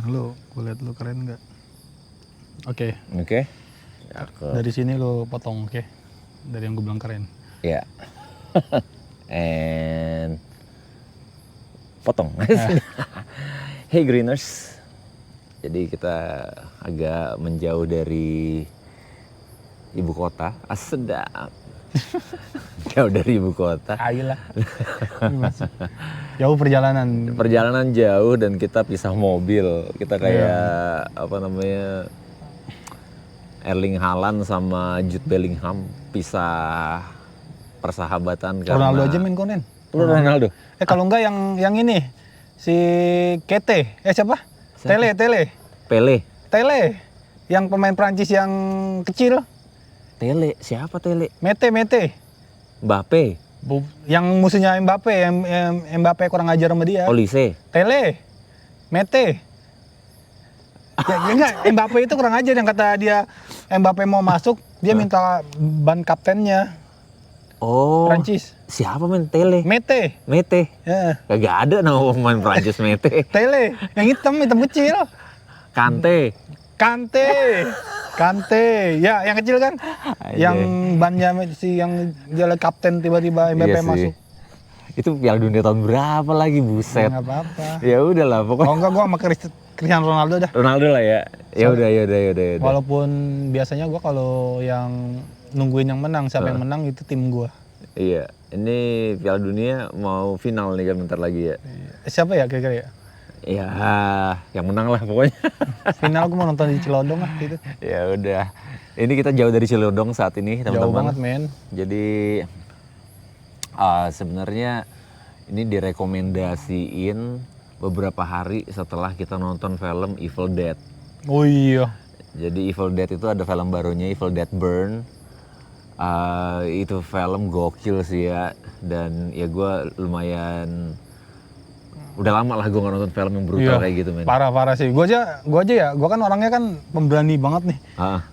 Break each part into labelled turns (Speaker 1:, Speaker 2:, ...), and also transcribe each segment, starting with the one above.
Speaker 1: Lu, gue liat lu keren nggak? Oke.
Speaker 2: Oke.
Speaker 1: Dari sini lu potong, oke? Dari yang gue bilang keren.
Speaker 2: Ya. And potong. Hey Greeners. Jadi kita agak menjauh dari ibu kota. Sedap. Jauh dari ibu kota.
Speaker 1: Ayolah. Jauh perjalanan.
Speaker 2: Perjalanan jauh dan kita pisah mobil. Kita kayak apa namanya, Erling Haaland sama Jude Bellingham pisah persahabatan karena
Speaker 1: Ronaldo aja main konen.
Speaker 2: Ronaldo.
Speaker 1: Kalau enggak yang ini si Kete. Siapa? Tele.
Speaker 2: Pele.
Speaker 1: Yang pemain Prancis yang kecil.
Speaker 2: Tele, siapa Tele?
Speaker 1: Mete.
Speaker 2: Mbappe.
Speaker 1: Yang musuhnya Mbappe, Mbappe kurang ajar sama dia.
Speaker 2: Olise.
Speaker 1: Tele. Mete. Enggak, Mbappe itu kurang ajar, yang kata dia Mbappe mau masuk, dia minta ban kaptennya.
Speaker 2: Oh.
Speaker 1: Prancis.
Speaker 2: Siapa men? Tele.
Speaker 1: Mete. Ya.
Speaker 2: Kagak ada nama pemain Prancis Mete.
Speaker 1: Tele, yang hitam kecil. Kante, ya yang kecil kan, yang bannya yang jalan kapten tiba-tiba Mbappe masuk.
Speaker 2: Itu Piala Dunia tahun berapa lagi, buset?
Speaker 1: Nggak apa-apa.
Speaker 2: Ya udahlah pokoknya.
Speaker 1: Oh enggak, gua sama Cristiano Ronaldo dah.
Speaker 2: Ronaldo lah ya. Ya udah.
Speaker 1: Walaupun biasanya gua kalau yang nungguin yang menang, siapa yang menang itu tim gua.
Speaker 2: Iya, ini Piala Dunia mau final nih kan bentar lagi ya.
Speaker 1: Siapa ya kira-kira ya?
Speaker 2: Ya, yang menang lah pokoknya.
Speaker 1: Final aku mau nonton di Cilodong lah gitu.
Speaker 2: Ya udah. Ini kita jauh dari Cilodong saat ini, teman-teman.
Speaker 1: Jauh banget, men.
Speaker 2: Jadi sebenarnya ini direkomendasiin beberapa hari setelah kita nonton film Evil Dead.
Speaker 1: Oh iya.
Speaker 2: Jadi Evil Dead itu ada film barunya, Evil Dead Burn. Itu film gokil sih ya. Dan ya gue lumayan, udah lama lah gue gak nonton film yang brutal kayak gitu, men.
Speaker 1: Parah sih. Gue aja kan orangnya kan pemberani banget nih.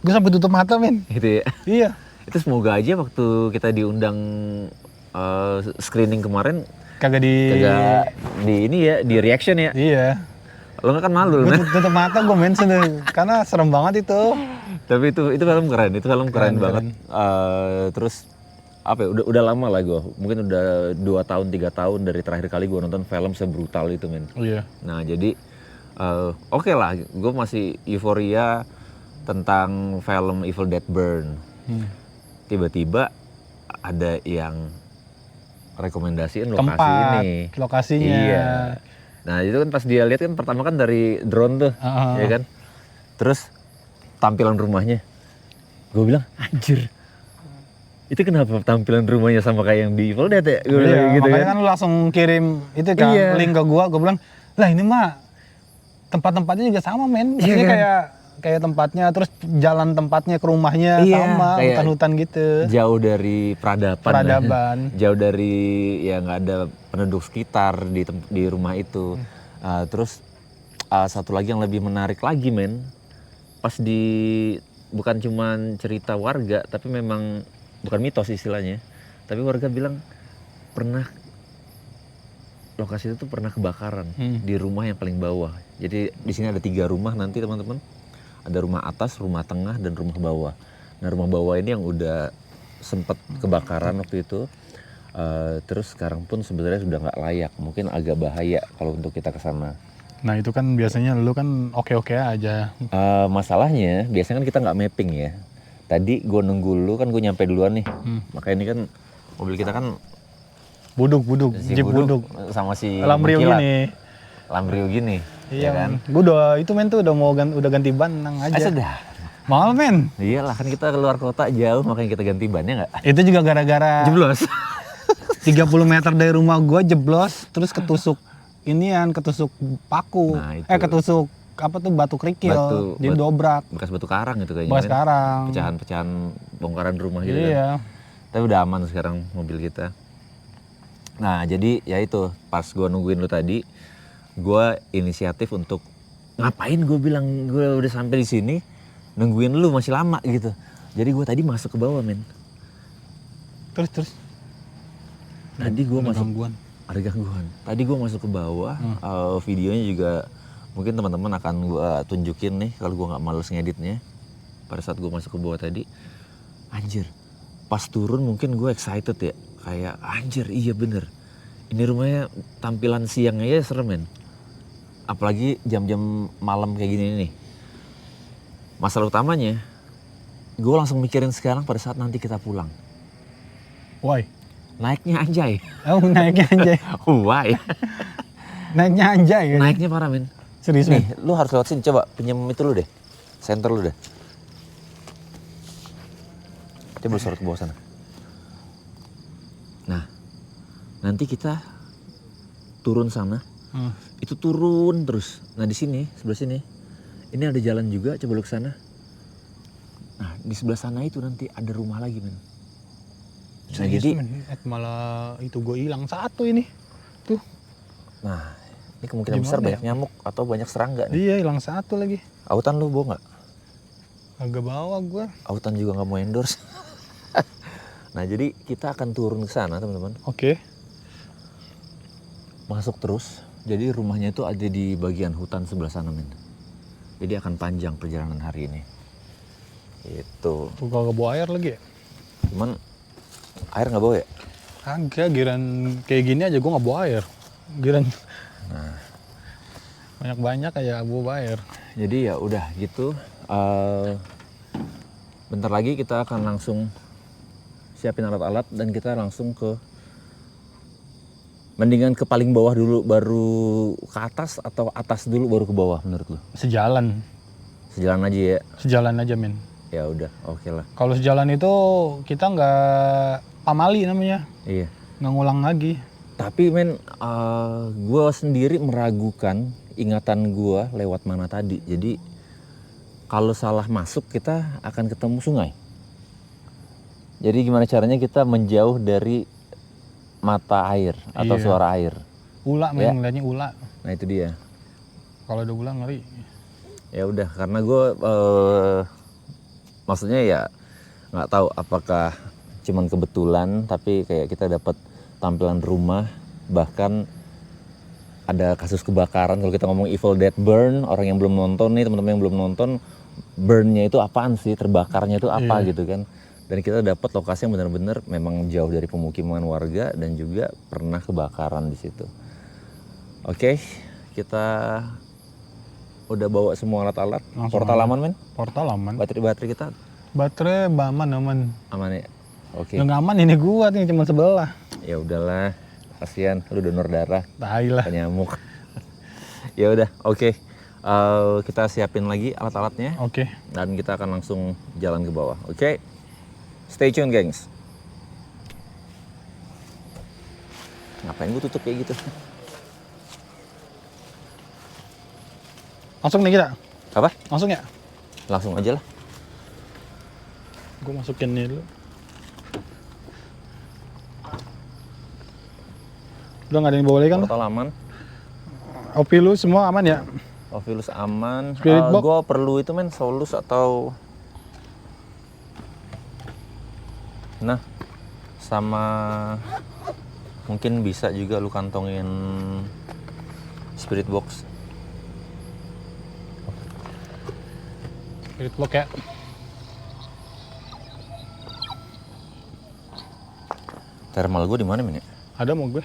Speaker 1: Gue sampai tutup mata, men.
Speaker 2: Gitu ya.
Speaker 1: Iya.
Speaker 2: Itu semoga aja waktu kita diundang screening kemarin kagak di ini ya, di reaction ya.
Speaker 1: Iya.
Speaker 2: Lo kan malu, men.
Speaker 1: Tutup mata gue mention karena serem banget itu.
Speaker 2: Tapi itu film keren banget. Terus apa ya, udah lama lah gue, mungkin udah 2 tahun 3 tahun dari terakhir kali gue nonton film sebrutal itu, men.
Speaker 1: Iya.
Speaker 2: Nah jadi oke lah, gue masih euforia tentang film Evil Dead Burn. Tiba-tiba ada yang rekomendasiin
Speaker 1: lokasinya.
Speaker 2: Iya. Nah itu kan pas dia lihat kan pertama kan dari drone tuh, ya kan. Terus tampilan rumahnya, gue bilang anjir, itu kenapa tampilan rumahnya sama kayak yang di Evil Dead ya?
Speaker 1: Iya, gitu makanya kan lu langsung kirim itu kan link ke gue bilang, lah ini mah tempat-tempatnya juga sama, men. Maksudnya kayak tempatnya, terus jalan tempatnya ke rumahnya sama, hutan-hutan gitu.
Speaker 2: Jauh dari peradaban. Jauh dari ya nggak ada penduduk sekitar di rumah itu. Terus satu lagi yang lebih menarik lagi, men. Pas bukan cuman cerita warga, tapi memang bukan mitos istilahnya, tapi warga bilang lokasi itu tuh pernah kebakaran di rumah yang paling bawah. Jadi di sini ada 3 rumah nanti, teman-teman. Ada rumah atas, rumah tengah, dan rumah bawah. Nah rumah bawah ini yang udah sempet kebakaran waktu itu. Terus sekarang pun sebenarnya sudah nggak layak, mungkin agak bahaya kalau untuk kita ke sana.
Speaker 1: Nah itu kan biasanya lu kan oke-oke aja.
Speaker 2: Masalahnya biasanya kan kita nggak mapping ya. Tadi gue nunggu lu kan, gue nyampe duluan nih. Makanya ini kan mobil kita kan
Speaker 1: buduk, Jeep buduk
Speaker 2: sama si
Speaker 1: Lambrio
Speaker 2: gini.
Speaker 1: Iya
Speaker 2: ya kan.
Speaker 1: Gue udah ganti ban, nang aja.
Speaker 2: Sudah.
Speaker 1: Mahal, men.
Speaker 2: Iyalah kan kita keluar kota jauh, makanya kita ganti bannya nggak?
Speaker 1: Itu juga gara-gara
Speaker 2: jeblos.
Speaker 1: 30 meter dari rumah gue jeblos, terus ketusuk paku. Nah, ketusuk apa tuh, batu kerikil. Jadi dobrak. Bekas
Speaker 2: batu karang itu kayaknya.
Speaker 1: Bekas karang.
Speaker 2: Pecahan-pecahan bongkaran rumah gitu
Speaker 1: kan.
Speaker 2: Tapi udah aman sekarang mobil kita. Nah jadi ya itu, pas gue nungguin lu tadi, gue inisiatif untuk ngapain, gue bilang gue udah sampai di sini, nungguin lu masih lama gitu. Jadi gue tadi masuk ke bawah, men.
Speaker 1: Terus?
Speaker 2: Tadi gue masuk. Ada gangguan. Tadi gue masuk ke bawah, videonya juga Mungkin teman-teman akan gue tunjukin nih kalau gue nggak males ngeditnya. Pada saat gue masuk ke bawah tadi, anjir, pas turun mungkin gue excited ya, kayak anjir iya bener. Ini rumahnya tampilan siangnya ya serem men. Apalagi jam-jam malam kayak gini nih. Masalah utamanya, gue langsung mikirin sekarang pada saat nanti kita pulang.
Speaker 1: Why?
Speaker 2: Naiknya anjay.
Speaker 1: Oh, naiknya anjay.
Speaker 2: Why?
Speaker 1: Naiknya anjay kan?
Speaker 2: Naiknya parah men.
Speaker 1: Serius
Speaker 2: Nih,
Speaker 1: men?
Speaker 2: lu harus lewat sini. Coba pinjam itu lu deh. Center lu deh. Coba sorot ke bawah sana. Nah, nanti kita turun sana. Itu turun terus. Nah di sini, sebelah sini. Ini ada jalan juga, coba lu ke sana. Nah, di sebelah sana itu nanti ada rumah lagi men. Nah, jadi
Speaker 1: malah itu gue hilang satu ini. Tuh.
Speaker 2: Nah, ini kemungkinan besar banyak nyamuk atau banyak serangga nih.
Speaker 1: Iya, hilang satu lagi.
Speaker 2: Autan lu bawa nggak?
Speaker 1: Agak bawa gue.
Speaker 2: Autan juga nggak mau endorse. Nah, jadi kita akan turun ke sana, teman-teman.
Speaker 1: Oke.
Speaker 2: Masuk terus. Jadi rumahnya itu ada di bagian hutan sebelah sana, men. Jadi akan panjang perjalanan hari ini. Itu.
Speaker 1: Gue kagak bawa air lagi ya?
Speaker 2: Cuman air nggak bawa ya?
Speaker 1: Kagak, giran kayak gini aja gue nggak bawa air. Giran banyak-banyak kayak bawa air.
Speaker 2: Jadi ya udah gitu. Bentar lagi kita akan langsung siapin alat-alat dan kita langsung ke, mendingan ke paling bawah dulu baru ke atas atau atas dulu baru ke bawah menurut lu?
Speaker 1: Sejalan.
Speaker 2: Sejalan aja ya?
Speaker 1: Sejalan aja men.
Speaker 2: Ya udah, oke lah.
Speaker 1: Kalau sejalan itu kita nggak pamali namanya.
Speaker 2: Iya.
Speaker 1: Nggak ngulang lagi.
Speaker 2: Tapi men, gue sendiri meragukan ingatan gue lewat mana tadi. Jadi kalau salah masuk kita akan ketemu sungai. Jadi gimana caranya kita menjauh dari mata air atau suara air?
Speaker 1: Ula men,
Speaker 2: Ya.
Speaker 1: ngeliatnya ula.
Speaker 2: Nah itu dia.
Speaker 1: Kalau ada ula ngeri.
Speaker 2: Ya udah, karena gue maksudnya ya nggak tahu apakah cuman kebetulan, tapi kayak kita dapat tampilan rumah, bahkan ada kasus kebakaran. Kalau kita ngomong Evil Dead Burn, orang yang belum nonton nih, teman-teman yang belum nonton, burn-nya itu apaan sih, terbakarnya itu apa gitu kan. Dan kita dapat lokasi yang benar-benar memang jauh dari pemukiman warga dan juga pernah kebakaran di situ. Oke, kita udah bawa semua alat-alat. Portal aman men?
Speaker 1: Portal aman.
Speaker 2: Baterai kita?
Speaker 1: Baterai aman.
Speaker 2: Aman ya? Oke.
Speaker 1: Yang aman ini gua nih, cuma sebelah.
Speaker 2: Ya udahlah, kasihan lu donor darah.
Speaker 1: Tai lah.
Speaker 2: Nyamuk. Ya udah, oke. Kita siapin lagi alat-alatnya.
Speaker 1: Oke.
Speaker 2: Dan kita akan langsung jalan ke bawah. Oke. Stay tune, gengs. Ngapain gue tutup kayak gitu?
Speaker 1: Langsung nih kita?
Speaker 2: Apa?
Speaker 1: Langsung ya?
Speaker 2: Langsung aja lah.
Speaker 1: Gue masukin nih dulu. Udah nggak ada yang bawa lagi kan?
Speaker 2: Portal aman.
Speaker 1: Opi lu semua aman ya?
Speaker 2: Ovilus aman.
Speaker 1: Spirit box?
Speaker 2: Gue perlu itu men, Solus atau... Nah, sama mungkin bisa juga lu kantongin spirit box.
Speaker 1: Spirit box ya?
Speaker 2: Thermal gue di mana men ya?
Speaker 1: Ada mau gue.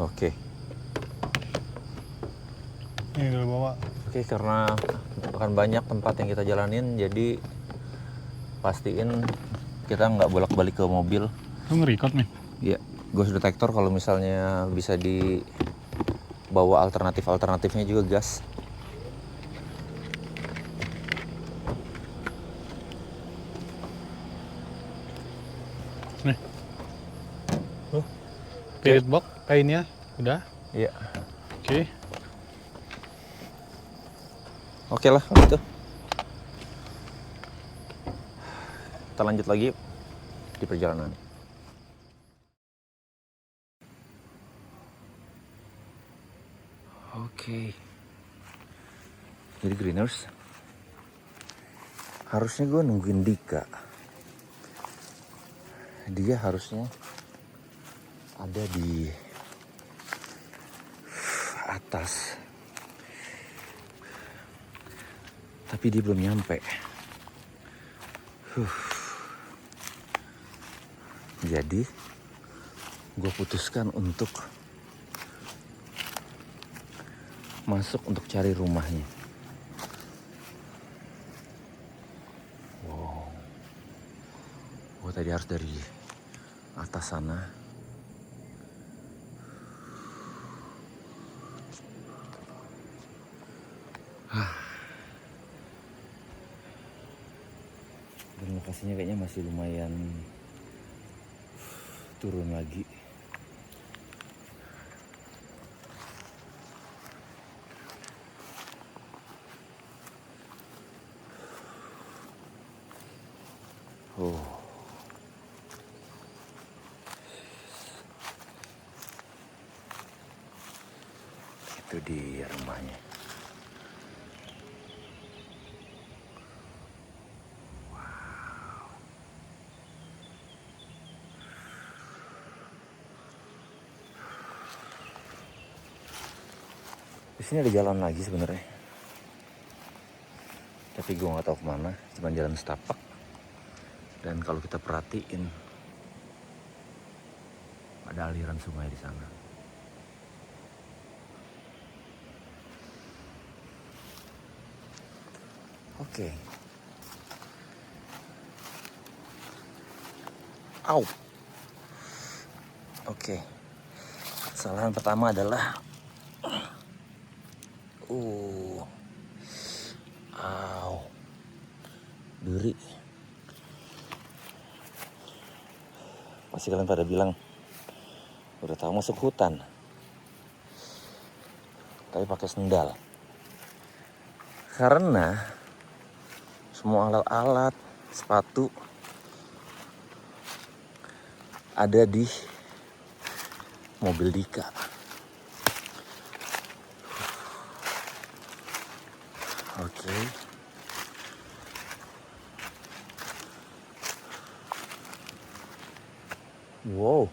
Speaker 2: Oke.
Speaker 1: Ini dulu bawa.
Speaker 2: Oke, karena akan banyak tempat yang kita jalanin, jadi pastiin kita nggak bolak-balik ke mobil.
Speaker 1: Lu nge-record nih?
Speaker 2: Iya, ghost detector kalau misalnya bisa dibawa alternatifnya juga gas.
Speaker 1: Nih. Spirit box, kainnya udah?
Speaker 2: Iya.
Speaker 1: Oke.
Speaker 2: Oke lah, kalau gitu. Kita lanjut lagi di perjalanan. Oke. Jadi Greeners, harusnya gue nungguin Dika. Dia harusnya ada di atas. Tapi dia belum nyampe. Jadi gue putuskan untuk masuk untuk cari rumahnya. Wow. Gue tadi harus dari atas sana. Dan lokasinya kayaknya masih lumayan turun lagi. Oh. Itu dia rumahnya. Di sini ada jalan lagi sebenarnya, tapi gue nggak tahu kemana. Cuma jalan setapak. Dan kalau kita perhatiin, ada aliran sungai di sana. Oke. Au. Oke. Kesalahan pertama adalah Au. Duri. Pasti kalian pada bilang udah tahu masuk hutan, tapi pakai sendal. Karena semua alat-alat, sepatu ada di mobil Dika. Oke. Wow.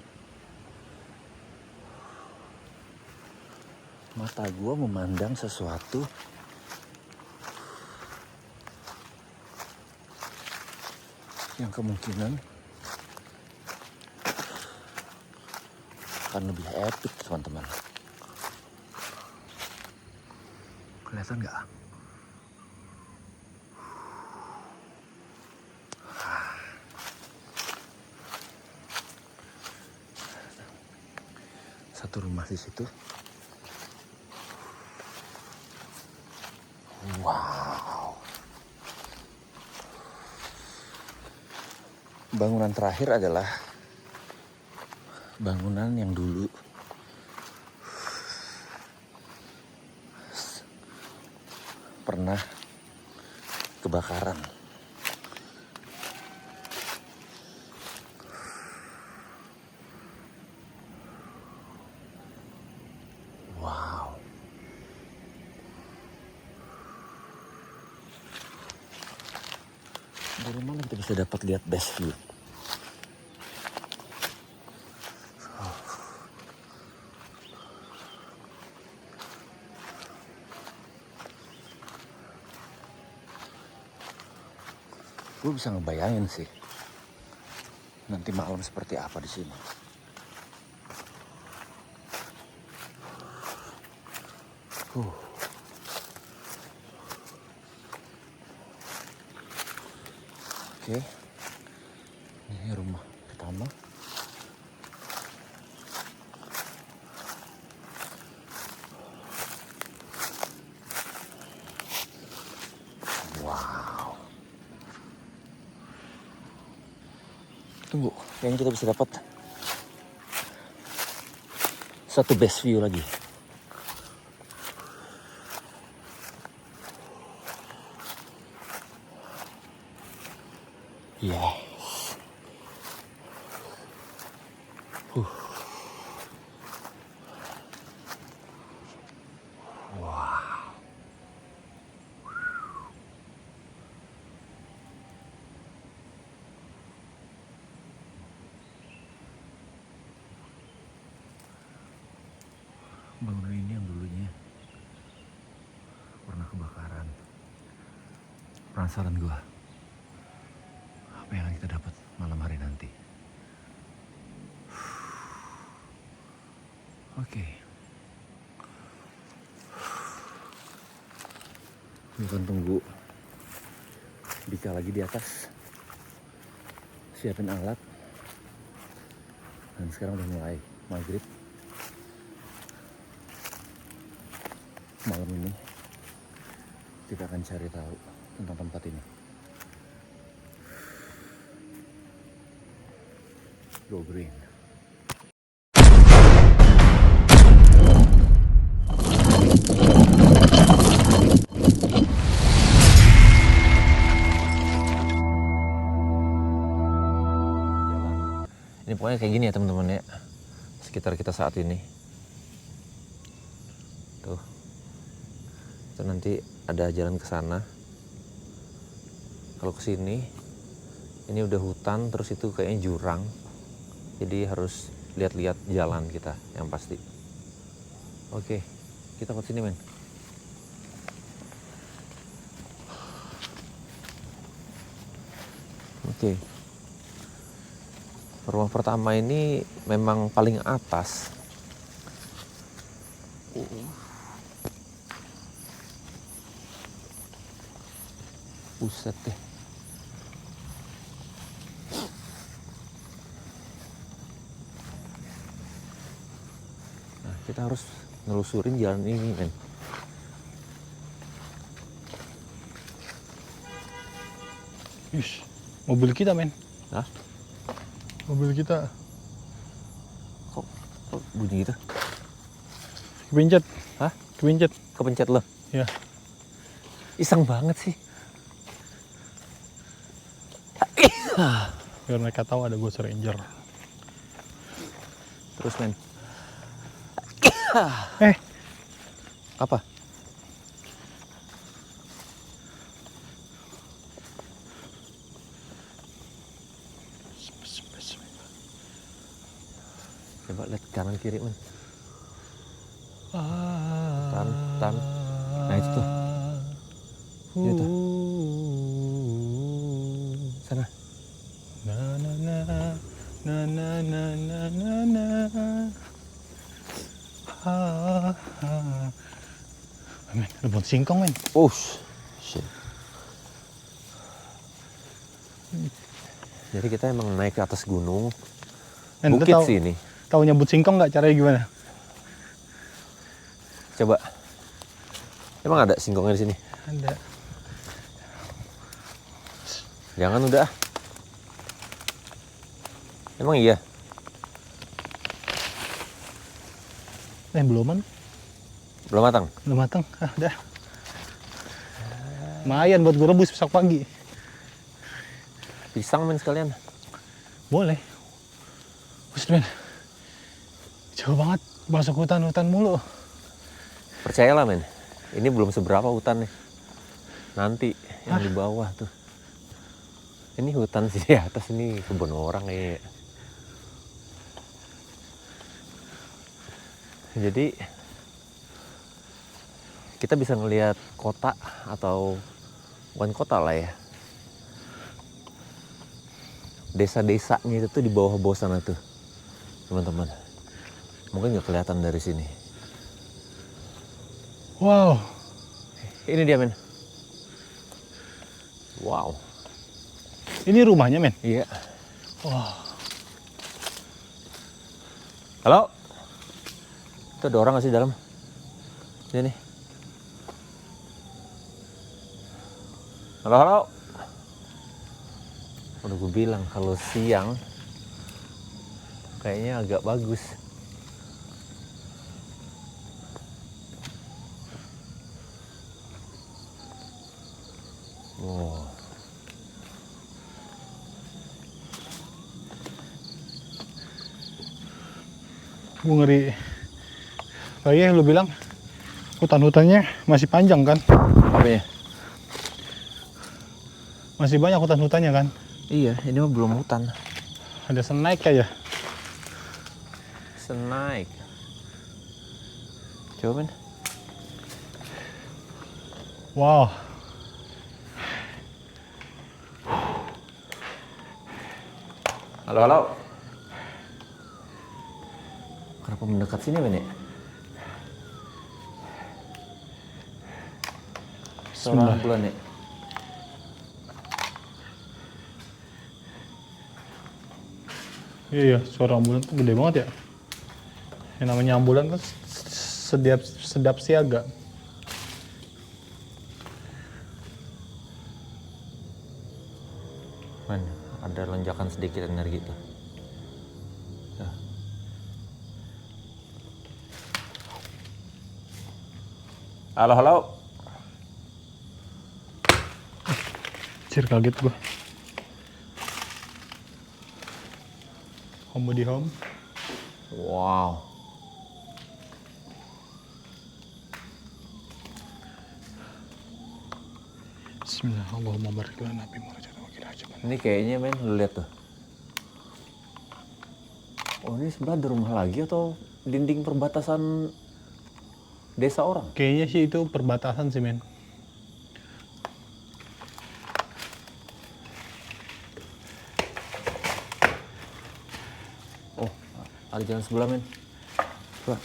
Speaker 2: Mata gua memandang sesuatu yang kemungkinan akan lebih epic, teman-teman. Kelihatan nggak? Satu rumah di situ. Wow. Bangunan terakhir adalah bangunan yang dulu pernah kebakaran. Wow. Dari mana kita bisa dapat lihat best view? Gue bisa ngebayangin sih nanti malam seperti apa di sini. Oke, ini rumah pertama. Wow. Tunggu, kayaknya kita bisa dapat satu best view lagi. Yes. Wow. Bangunan ini yang dulunya Penasaran gua. Apa yang akan kita dapat malam hari nanti? Oke. Bukan tunggu Dika lagi di atas. Siapin alat. Dan sekarang udah mulai maghrib. Malam ini kita akan cari tahu tentang tempat ini. Go green. Ini pokoknya kayak gini ya teman-teman ya. Sekitar kita saat ini. Tuh. Itu nanti ada jalan ke sana. Kalau ke sini ini udah hutan, terus itu kayaknya jurang. Jadi harus lihat-lihat jalan kita yang pasti. Oke, kita ke sini, men. Oke. Rumah pertama ini memang paling atas. Buset deh. Nah, kita harus nelusurin jalan ini, men.
Speaker 1: Ish, mobil kita, men.
Speaker 2: Hah?
Speaker 1: Mobil kita.
Speaker 2: Kok bunyi gitu?
Speaker 1: Kepencet.
Speaker 2: Hah?
Speaker 1: Kepencet.
Speaker 2: Kepencet lo?
Speaker 1: Ya.
Speaker 2: Iseng banget sih.
Speaker 1: Biar mereka tahu ada Ghost Ranger.
Speaker 2: Terus, men. Apa? Coba lihat kanan kiri, men. Tan. Nah, itu tuh. Itu tuh. Sana.
Speaker 1: Na na na na na na na na na. Men, ada pohon singkong, men.
Speaker 2: Oh, shit. Jadi kita emang naik ke atas gunung.
Speaker 1: Men,
Speaker 2: Bukit sih ini.
Speaker 1: Tahu nyebut singkong nggak? Caranya gimana?
Speaker 2: Coba. Emang ada singkongnya di sini?
Speaker 1: Ada.
Speaker 2: Jangan udah. Emang iya?
Speaker 1: Beluman?
Speaker 2: Belum matang?
Speaker 1: Belum matang. Udah. Lumayan buat gue rebus besok pagi.
Speaker 2: Pisang, men, sekalian.
Speaker 1: Boleh. Buset, men. Jauh banget. Masuk hutan-hutan mulu.
Speaker 2: Percayalah, men. Ini belum seberapa hutannya. Nanti yang di bawah tuh. Ini hutan sih di atas, ini kebun orang kayaknya. Jadi kita bisa ngelihat kota atau bukan kota lah ya. Desa-desanya itu tuh di bawah-bawah sana tuh, teman-teman. Mungkin nggak kelihatan dari sini.
Speaker 1: Wow.
Speaker 2: Ini dia, men. Wow.
Speaker 1: Ini rumahnya, men?
Speaker 2: Iya.
Speaker 1: Wah.
Speaker 2: Halo? Itu ada orang nggak sih di dalam? Sini. Halo, halo. Udah gue bilang kalau siang kayaknya agak bagus. Wow.
Speaker 1: Gue ngeri. Kayaknya lu bilang hutan-hutannya masih panjang kan?
Speaker 2: Apanya?
Speaker 1: Masih banyak hutan-hutannya kan?
Speaker 2: Iya, ini mah belum hutan.
Speaker 1: Ada snack kayak.
Speaker 2: Snack. Coba, men.
Speaker 1: Wow.
Speaker 2: Halo, halo. Kenapa mendekat sini, Men ya? Suara ambulan ya?
Speaker 1: Iya, suara ambulan tuh gede banget ya. Yang namanya ambulan kan sedap siaga.
Speaker 2: Men, ada lonjakan sedikit energi tuh. Ya. Halo, halo.
Speaker 1: Cir, kaget gua. Home body home.
Speaker 2: Wow.
Speaker 1: Bismillah, Allahumma barik lana fi ma razaqtana wa qina adzaban.
Speaker 2: Ini kayaknya, Men, lu lihat tuh. Oh, ini sebelah ada rumah lagi atau dinding perbatasan desa orang?
Speaker 1: Kayaknya sih itu perbatasan sih, men.
Speaker 2: Oh, ada jalan sebelah, Men. Coba.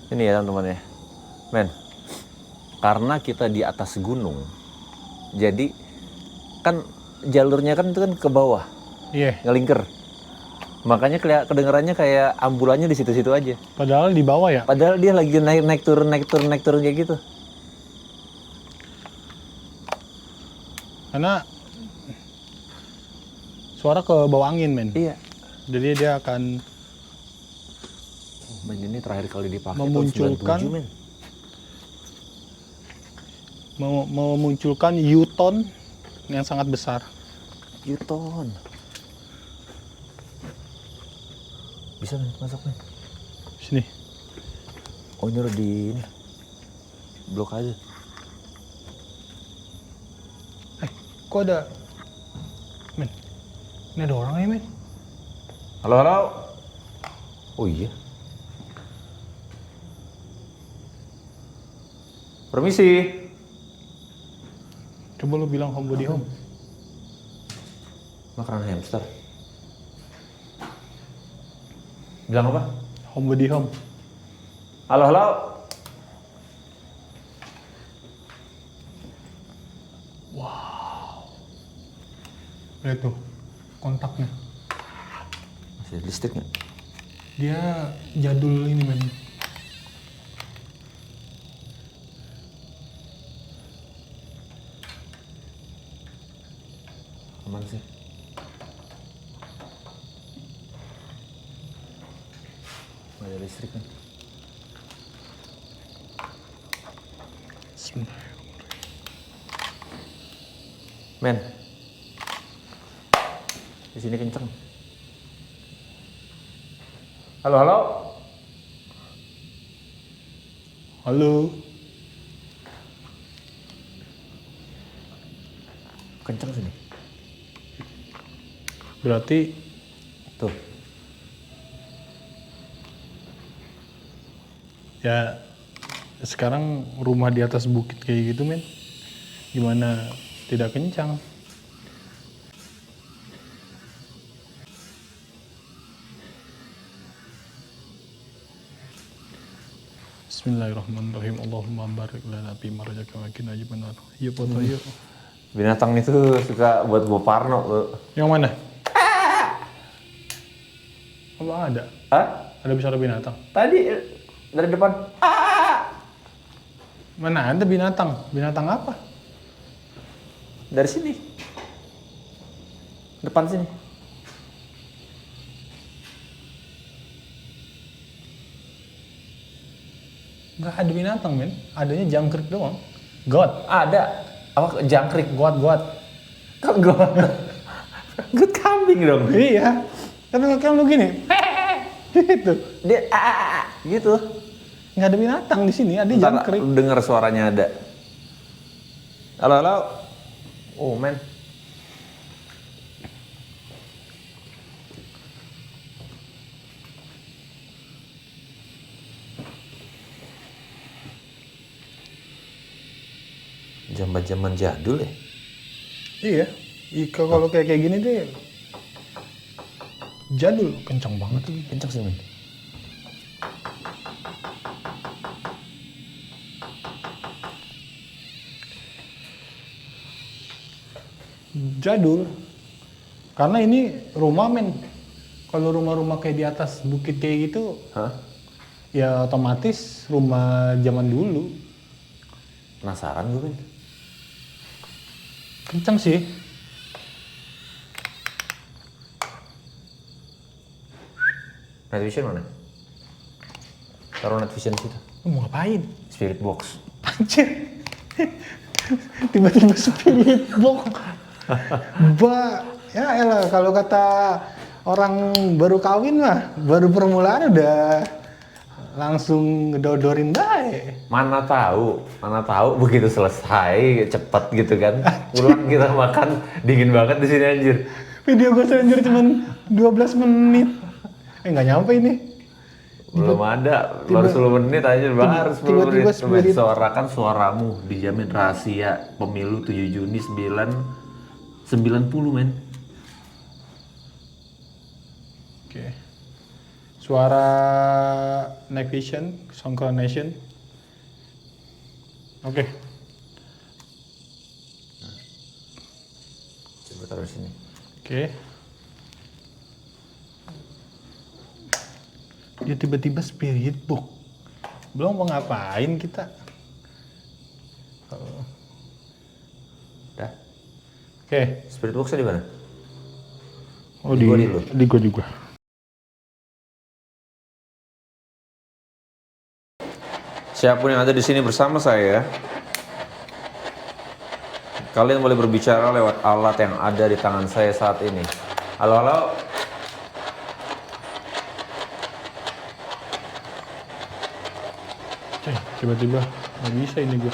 Speaker 2: Ini ya teman-teman ya. Men, karena kita di atas gunung, jadi kan jalurnya kan itu kan ke bawah,
Speaker 1: Iya.
Speaker 2: ngelingker. Makanya kedengarannya kayak ambulannya di situ-situ aja.
Speaker 1: Padahal di bawah ya.
Speaker 2: Padahal dia lagi naik turun kayak gitu.
Speaker 1: Karena suara ke bawah angin, men.
Speaker 2: Iya.
Speaker 1: Jadi dia akan
Speaker 2: Men, ini terakhir kali dipakai
Speaker 1: memunculkan
Speaker 2: tahun 97, Men.
Speaker 1: memunculkan U-tone yang sangat besar.
Speaker 2: U-turn. Bisa, Men, masuk, Men.
Speaker 1: Sini.
Speaker 2: Oh, ini udah di ini. Blok aja.
Speaker 1: Kok ada, men? Ini ada orang ya, men?
Speaker 2: Halo, halo. Oh iya. Permisi.
Speaker 1: Coba lu bilang home body home.
Speaker 2: Makanan hamster. Bilang apa?
Speaker 1: Home body home.
Speaker 2: Halo, halo.
Speaker 1: Lihat tuh, kontaknya.
Speaker 2: Masih ada listrik nggak?
Speaker 1: Dia jadul ini, men.
Speaker 2: Aman sih. Nggak ada listrik kan? Men, di sini kenceng. Halo, halo.
Speaker 1: Halo.
Speaker 2: Kenceng sini.
Speaker 1: Berarti
Speaker 2: Tuh.
Speaker 1: ya sekarang rumah di atas bukit kayak gitu, men. Gimana tidak kencang? Bismillahirrahmanirrahim. Allahumma barik lana fi ma razaqtana wa qina adzabannar. Yuk foto yuk.
Speaker 2: Binatang itu suka buat gua parno tuh.
Speaker 1: Yang mana? Apa ada?
Speaker 2: Hah?
Speaker 1: Ada bicara binatang?
Speaker 2: Tadi dari depan.
Speaker 1: Mana ada binatang? Binatang apa?
Speaker 2: Dari sini. Depan sini.
Speaker 1: Nggak ada binatang, men. Adanya jangkrik doang. God.
Speaker 2: Ada. Apa jangkrik?
Speaker 1: God.
Speaker 2: Kok got? Got kambing dong.
Speaker 1: Iya. Kan lu gini. Gitu.
Speaker 2: Dia gitu.
Speaker 1: Nggak ada binatang di sini, ada
Speaker 2: Ntar
Speaker 1: jangkrik.
Speaker 2: denger suaranya ada. Halo, halo. Oh, men. Zaman-zaman jadul ya.
Speaker 1: Iya. Kalau kayak gini deh jadul, kencang banget tuh.
Speaker 2: Kencang sih, men.
Speaker 1: Jadul. Karena ini rumah, men. Kalau rumah-rumah kayak di atas bukit kayak gitu, ya otomatis rumah zaman dulu.
Speaker 2: Penasaran gue, men.
Speaker 1: Kencang sih.
Speaker 2: Night vision mana? Taruh night vision situ.
Speaker 1: Lu mau ngapain?
Speaker 2: Spirit box.
Speaker 1: Anjir. Tiba-tiba spirit box. Ya elah, kalau kata orang baru kawin mah, baru permulaan udah langsung ngedodorin baik.
Speaker 2: Mana tahu begitu selesai cepet gitu kan. Pulang kita makan dingin banget di sini anjir.
Speaker 1: Video gue anjir cuman 12 menit. Nggak nyampe ini.
Speaker 2: Belum ada, baru 10 menit aja, baru 10 menit. Suarakan suaramu, dijamin rahasia pemilu 7 Juni 90, men.
Speaker 1: Oke. Suara night vision, synchronization. Oke.
Speaker 2: Coba taruh di sini.
Speaker 1: Oke. Dia tiba-tiba spirit box. Belum mau ngapain kita?
Speaker 2: Dah.
Speaker 1: Oke.
Speaker 2: Spirit box-nya di mana?
Speaker 1: Oh,
Speaker 2: di lu.
Speaker 1: Di gua juga.
Speaker 2: Siapapun yang ada di sini bersama saya, kalian boleh berbicara lewat alat yang ada di tangan saya saat ini. Halo, halo.
Speaker 1: Tiba-tiba nggak bisa ini gua.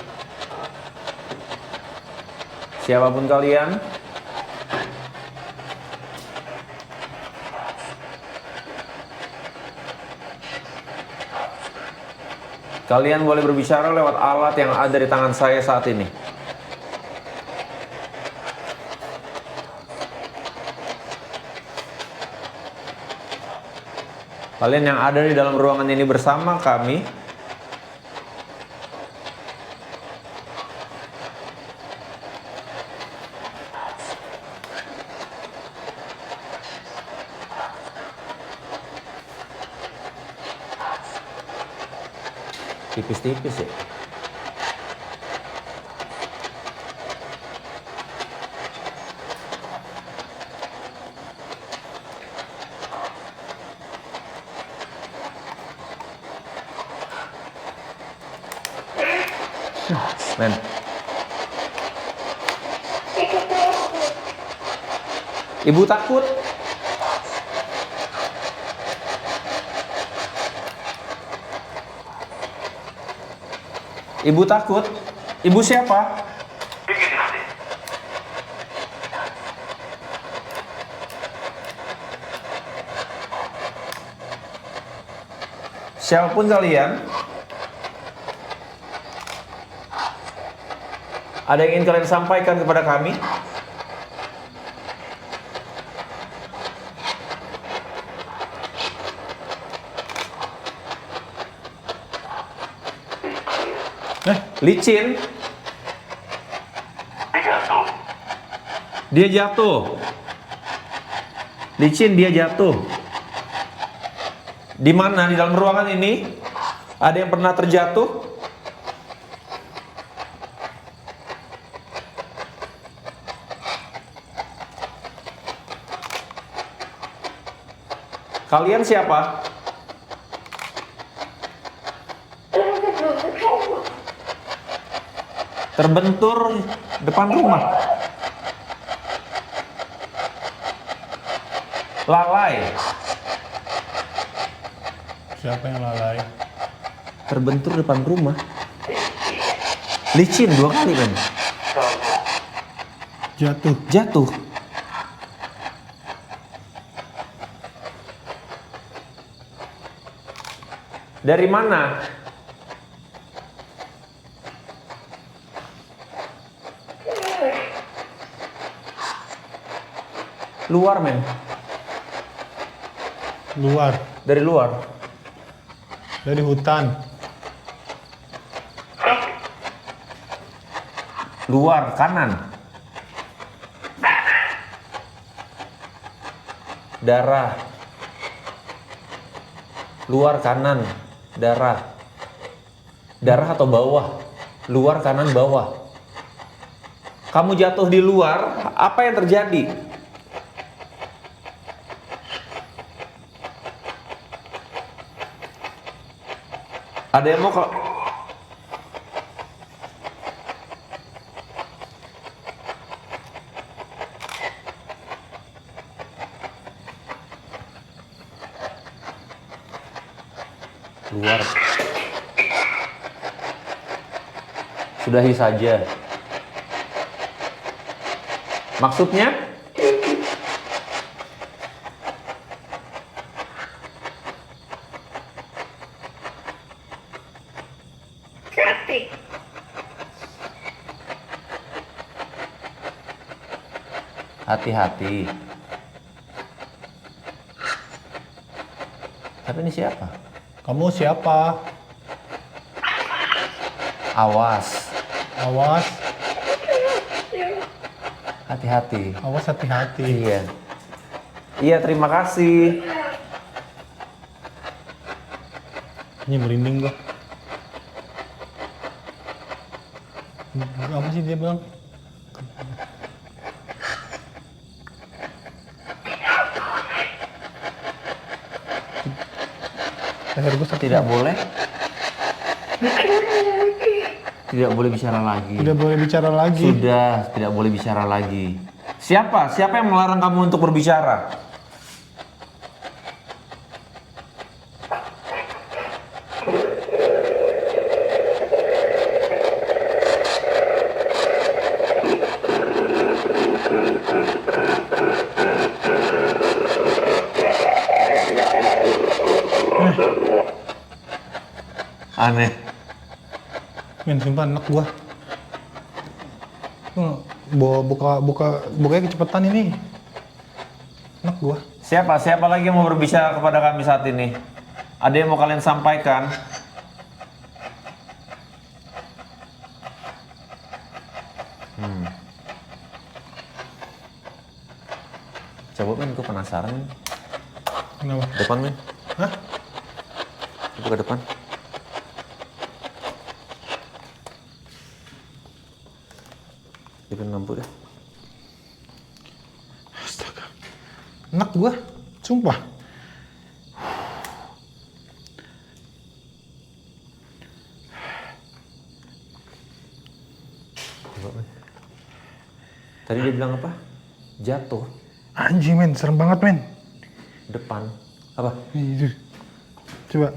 Speaker 2: Siapapun kalian, kalian boleh berbicara lewat alat yang ada di tangan saya saat ini. Kalian yang ada di dalam ruangan ini bersama kami, tipis-tipis ya. Men. Ibu takut. Ibu takut? Ibu siapa? Siapapun kalian, ada yang ingin kalian sampaikan kepada kami? Licin. Dia jatuh. Licin, dia jatuh. Di mana di dalam ruangan ini ada yang pernah terjatuh? Kalian siapa? Terbentur depan rumah. Lalai.
Speaker 1: Siapa yang lalai?
Speaker 2: Terbentur depan rumah. Licin 2 kali, men. Jatuh. Dari mana? Luar, men.
Speaker 1: Luar.
Speaker 2: Dari luar.
Speaker 1: Dari hutan.
Speaker 2: Luar kanan. Darah. Luar kanan. Darah. Darah atau bawah? Luar kanan bawah. Kamu jatuh di luar, apa yang terjadi? Ada yang mau luar. Sudahi saja. Maksudnya? Hati-hati. Tapi ini siapa?
Speaker 1: Kamu siapa?
Speaker 2: Awas.
Speaker 1: Awas.
Speaker 2: Hati-hati.
Speaker 1: Awas, hati-hati.
Speaker 2: Iya. Iya, terima kasih.
Speaker 1: Ini merinding gua. Apa sih dia bilang? Leher gua sakit.
Speaker 2: Tidak boleh. Tidak boleh bicara lagi.
Speaker 1: Tidak boleh bicara lagi.
Speaker 2: Sudah, tidak boleh bicara lagi. Siapa? Siapa yang melarang kamu untuk berbicara? Aneh.
Speaker 1: Men, sumpah anak gua. Bukanya kecepatan ini. Anak gua.
Speaker 2: Siapa? Siapa lagi yang mau berbicara kepada kami saat ini? Ada yang mau kalian sampaikan? Coba men, gue penasaran.
Speaker 1: Kenapa?
Speaker 2: Depan men.
Speaker 1: Hah?
Speaker 2: Coba ke depan. Hidupin lampu deh.
Speaker 1: Astaga. Anak gua. Sumpah.
Speaker 2: Tadi dia bilang apa? Jatuh.
Speaker 1: Anjing men, serem banget men.
Speaker 2: Depan. Apa?
Speaker 1: Itu. Coba.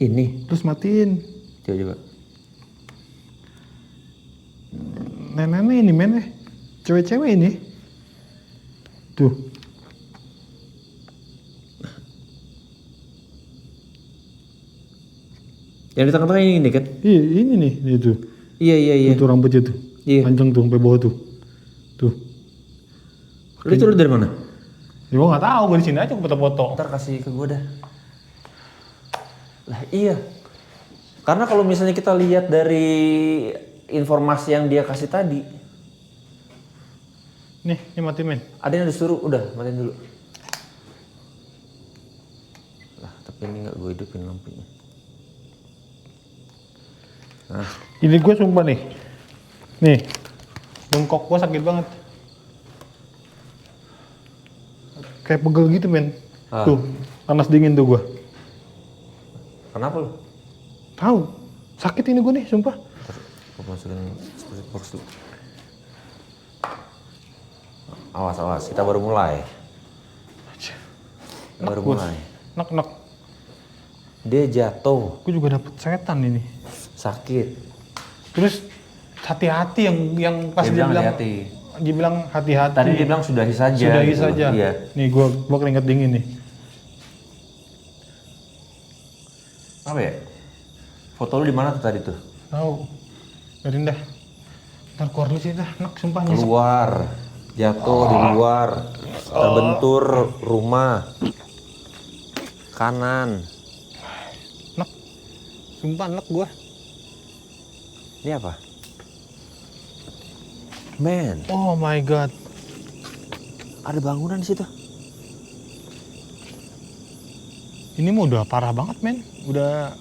Speaker 1: Terus matiin.
Speaker 2: Coba.
Speaker 1: Nenek ini men, cewek-cewek ini. Tuh.
Speaker 2: Yang di tengah-tengah ini kan?
Speaker 1: Iya, ini nih, itu.
Speaker 2: Iya.
Speaker 1: Itu rambutnya tuh.
Speaker 2: Iya.
Speaker 1: Panjang tuh sampai bawah tuh. Tuh.
Speaker 2: Lu itu dari mana?
Speaker 1: Ya gua nggak tahu, gua di sini aja gua foto-foto.
Speaker 2: Ntar kasih ke gue dah. Lah iya. Karena kalau misalnya kita lihat dari informasi yang dia kasih tadi.
Speaker 1: Nih, ini mati men.
Speaker 2: Ada yang disuruh, udah matiin dulu. Lah tapi ini nggak gue hidupin lampunya. Nah.
Speaker 1: Ini gue sumpah nih. Nih. Bengkok gue sakit banget. Kayak pegel gitu men. Tuh, panas dingin tuh gue.
Speaker 2: Kenapa lu?
Speaker 1: Tahu. Sakit ini gue nih, sumpah.
Speaker 2: Gue masukin spirit box dulu. Awas, kita baru mulai. Baru mulai.
Speaker 1: Nek.
Speaker 2: Dia jatuh.
Speaker 1: Gue juga dapet setan ini.
Speaker 2: Sakit.
Speaker 1: Terus hati-hati yang pas
Speaker 2: dia bilang hati-hati.
Speaker 1: Dia bilang hati-hati.
Speaker 2: Tadi dia bilang sudahi saja.
Speaker 1: Sudahi
Speaker 2: gitu.
Speaker 1: saja.
Speaker 2: Iya.
Speaker 1: Nih gua keringat dingin nih.
Speaker 2: Apa ya? Foto lu di mana tuh tadi tuh?
Speaker 1: Tahu. Biarin dah. Ntar keluar dulu sih dah. Enak sumpah nyesek.
Speaker 2: Keluar. Jatuh di luar. Terbentur rumah. Kanan.
Speaker 1: Enak. Sumpah enak gua.
Speaker 2: Ini apa? Man,
Speaker 1: Oh my god.
Speaker 2: ada bangunan di situ.
Speaker 1: Ini mah udah parah banget, men. Udah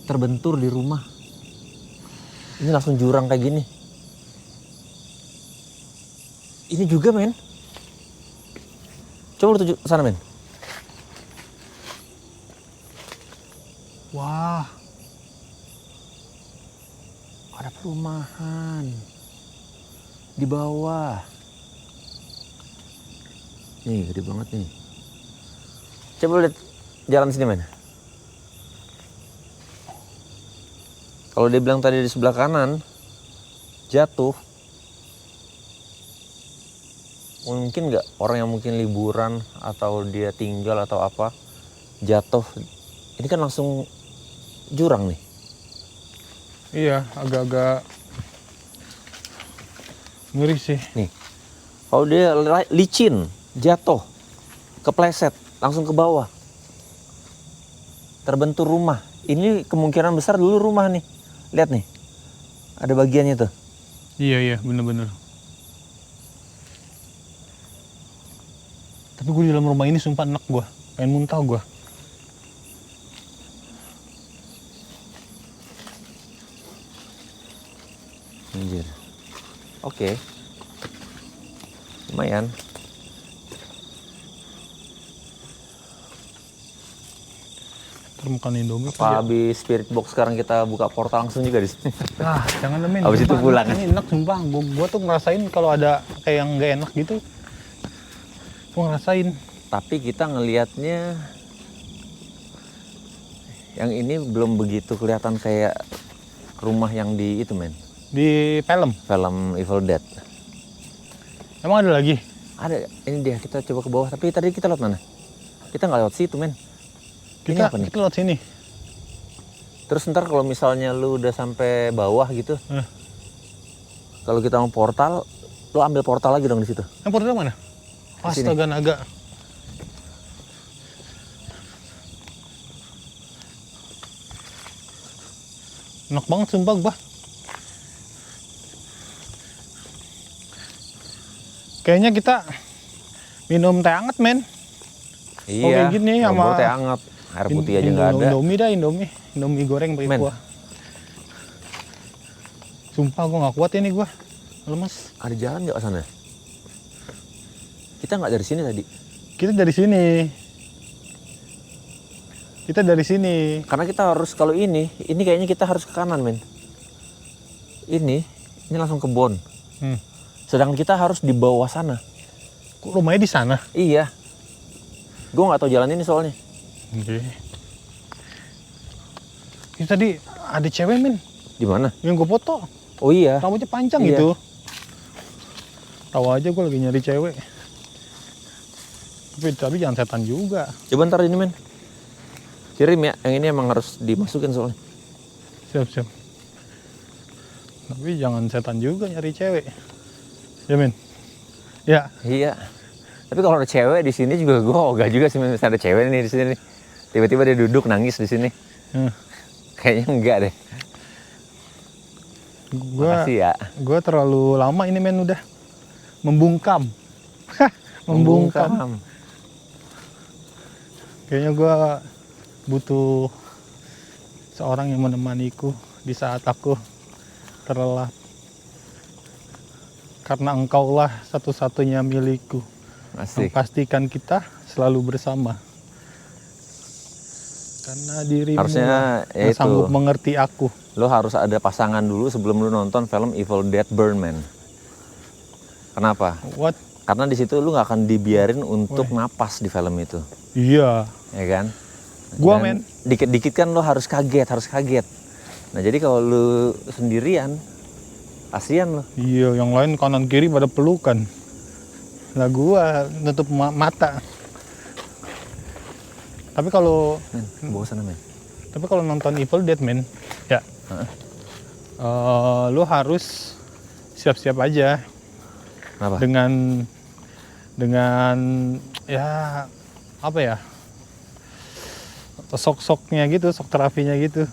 Speaker 2: Terbentur di rumah. Ini langsung jurang kayak gini. Ini juga, men. Coba lu tuju ke sana, men.
Speaker 1: wah.
Speaker 2: Ada perumahan di bawah. Nih, gede banget nih. Coba lu lihat jalan sini, men. Kalau dia bilang tadi di sebelah kanan jatuh, mungkin nggak orang yang mungkin liburan atau dia tinggal atau apa jatuh. Ini kan langsung jurang nih.
Speaker 1: Iya, agak-agak ngeri sih.
Speaker 2: Nih, kalau dia licin, jatuh, kepleset, langsung ke bawah. Terbentur rumah. Ini kemungkinan besar dulu rumah nih. Lihat nih, ada bagiannya tuh.
Speaker 1: Iya, bener-bener. Tapi gue di dalam rumah ini sumpah enak gue. Pengen muntah gue.
Speaker 2: Anjir. Oke. Lumayan.
Speaker 1: Makan Indomie
Speaker 2: Apa habis Spirit Box sekarang kita buka portal langsung juga di sini?
Speaker 1: Ah, jangan demen.
Speaker 2: Habis itu pulang.
Speaker 1: Ini enak sumpah. Gua tuh ngerasain kalau ada kayak yang nggak enak gitu. Gua ngerasain.
Speaker 2: Tapi kita ngelihatnya yang ini belum begitu kelihatan kayak rumah yang di itu, men.
Speaker 1: Di film.
Speaker 2: Film Evil Dead.
Speaker 1: Emang ada lagi?
Speaker 2: Ada, ini dia, kita coba ke bawah. Tapi tadi kita lewat mana? Kita nggak lewat situ, men. Ini apa nih?
Speaker 1: Kita lewat sini.
Speaker 2: Terus ntar kalau misalnya lu udah sampai bawah gitu, kalau kita mau portal, lu ambil portal lagi dong di situ.
Speaker 1: Yang portal mana? Astaga naga. Enak banget sumpah gua. Kayaknya kita minum teh hangat, men.
Speaker 2: Iya,
Speaker 1: kayak gini sama
Speaker 2: teh hangat. Air putih aja nggak ada.
Speaker 1: Indomie goreng pakai kuah. Sumpah gue nggak kuat ini gue, lemes.
Speaker 2: Ada jalan nggak ke sana? Kita nggak dari sini tadi.
Speaker 1: Kita dari sini. Karena
Speaker 2: kita harus kalau ini kayaknya kita harus ke kanan, men. Ini langsung kebon. Sedangkan kita harus di bawah sana.
Speaker 1: Kok rumahnya di sana?
Speaker 2: Iya. Gue nggak tahu jalan ini soalnya.
Speaker 1: Oke. Ini tadi ada cewek, men.
Speaker 2: Di mana?
Speaker 1: Yang gue foto.
Speaker 2: Oh iya.
Speaker 1: Rambutnya panjang
Speaker 2: iya.
Speaker 1: gitu. Tahu aja gue lagi nyari cewek. Tapi jangan setan juga.
Speaker 2: Coba ntar ini, men. Kirim ya. Yang ini emang harus dimasukin soalnya.
Speaker 1: Siap. Tapi jangan setan juga nyari cewek. Ya, men. Ya.
Speaker 2: Iya. Tapi kalau ada cewek di sini juga gue ogah juga sih, misalnya ada cewek nih di sini nih. Tiba-tiba dia duduk nangis di sini. Kayaknya enggak deh. Makasih ya.
Speaker 1: Gue terlalu lama ini, men, udah membungkam. Membungkam. Kayaknya gue butuh seorang yang menemaniku di saat aku terlelap. Karena engkaulah satu-satunya milikku.
Speaker 2: Asik.
Speaker 1: Pastikan kita selalu bersama. Karena dirimu
Speaker 2: harusnya
Speaker 1: yang sanggup mengerti aku.
Speaker 2: Lo harus ada pasangan dulu sebelum lo nonton film Evil Dead Burn, man. Kenapa?
Speaker 1: What?
Speaker 2: Karena di situ lo nggak akan dibiarin untuk napas di film itu.
Speaker 1: Iya.
Speaker 2: Ya kan?
Speaker 1: Gua, men.
Speaker 2: Dikit-dikit kan lo harus kaget. Nah jadi kalau lo sendirian, kasihan lo.
Speaker 1: Iya, yang lain kanan kiri pada pelukan. Lah gua nutup mata. Tapi kalau
Speaker 2: Men, bawa sana men.
Speaker 1: tapi kalau nonton Evil Dead men, ya lu harus siap-siap aja
Speaker 2: Kenapa?
Speaker 1: dengan ya apa ya, sok-soknya gitu, sok terapinya gitu.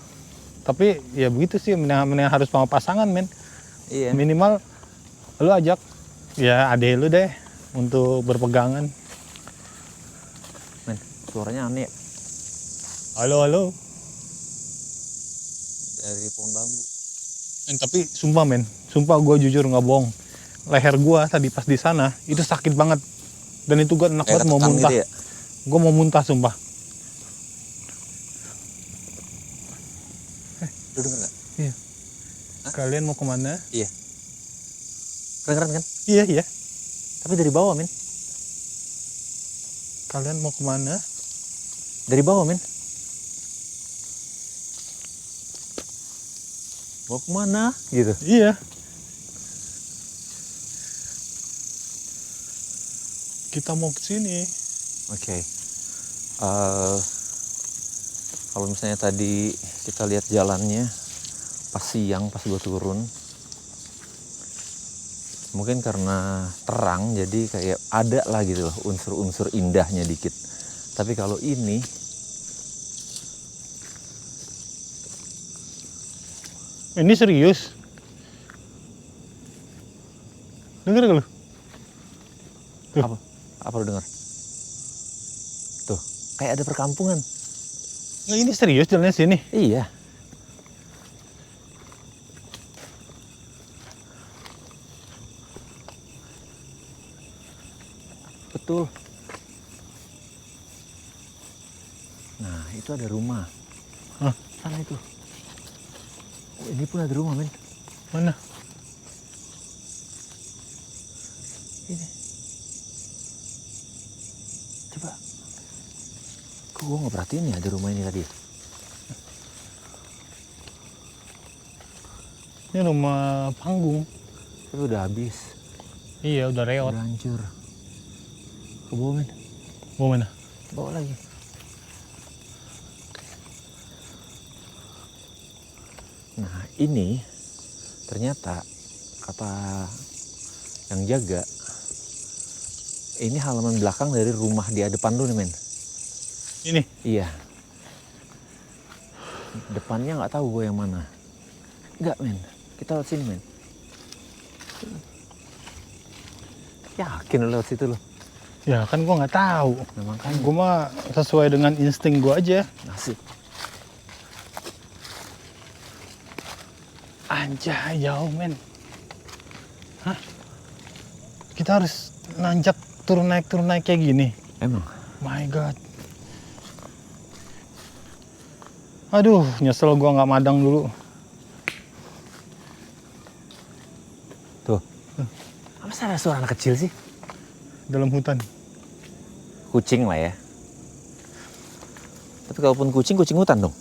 Speaker 1: Tapi ya begitu sih, mendingan harus sama pasangan men.
Speaker 2: Iya.
Speaker 1: Minimal lu ajak ya adek lu deh untuk berpegangan.
Speaker 2: Men, suaranya aneh ya.
Speaker 1: Halo halo.
Speaker 2: Dari pohon bambu.
Speaker 1: Tapi sumpah men, sumpah gue jujur nggak bohong, leher gue tadi pas di sana itu sakit banget, dan itu gue enak banget mau muntah.
Speaker 2: Gitu ya?
Speaker 1: Gue mau muntah sumpah.
Speaker 2: Lu denger gak?
Speaker 1: Iya. Kalian mau kemana?
Speaker 2: Iya. Kedengeran kan?
Speaker 1: Iya iya.
Speaker 2: Tapi dari bawah men.
Speaker 1: Kalian mau kemana?
Speaker 2: Dari bawah men. Mau kemana? Gitu.
Speaker 1: Iya. Kita mau ke sini.
Speaker 2: Oke. Kalau misalnya tadi kita lihat jalannya pas siang, pas gue turun, mungkin karena terang jadi kayak ada lah gitu loh unsur-unsur indahnya dikit. Tapi kalau ini
Speaker 1: serius. Dengar gak lu? Tuh.
Speaker 2: apa lu dengar? Tuh, kayak ada perkampungan.
Speaker 1: Nggak, ini serius jalannya sini.
Speaker 2: Iya. Betul. Nah, itu ada rumah.
Speaker 1: Hah?
Speaker 2: Sana itu. Oh, ini pun ada rumah, men.
Speaker 1: Mana?
Speaker 2: Ini. Coba. Kok gue nggak perhatiin ya ada rumah ini tadi?
Speaker 1: Ini rumah panggung.
Speaker 2: Tapi udah habis.
Speaker 1: Iya, udah reot.
Speaker 2: Udah hancur. Ke bawah, men.
Speaker 1: Mau mana?
Speaker 2: Bawa lagi. Nah, ini ternyata kata yang jaga, ini halaman belakang dari rumah di depan lu nih, men.
Speaker 1: Ini?
Speaker 2: Iya. Depannya nggak tahu gue yang mana. Nggak, men. Kita lewat sini, men. Yakin lu lewat situ lo?
Speaker 1: Ya kan gue nggak tahu.
Speaker 2: Nah, makanya.
Speaker 1: Gue mah sesuai dengan insting gue aja.
Speaker 2: Nasib.
Speaker 1: Anjay, jauh men. Hah? Kita harus nanjak turun naik kayak gini.
Speaker 2: Emang?
Speaker 1: My God. Aduh, nyesel gua nggak madang dulu.
Speaker 2: Tuh. Masa ada suara anak kecil sih?
Speaker 1: Dalam hutan.
Speaker 2: Kucing lah ya. Tapi kalaupun kucing hutan dong.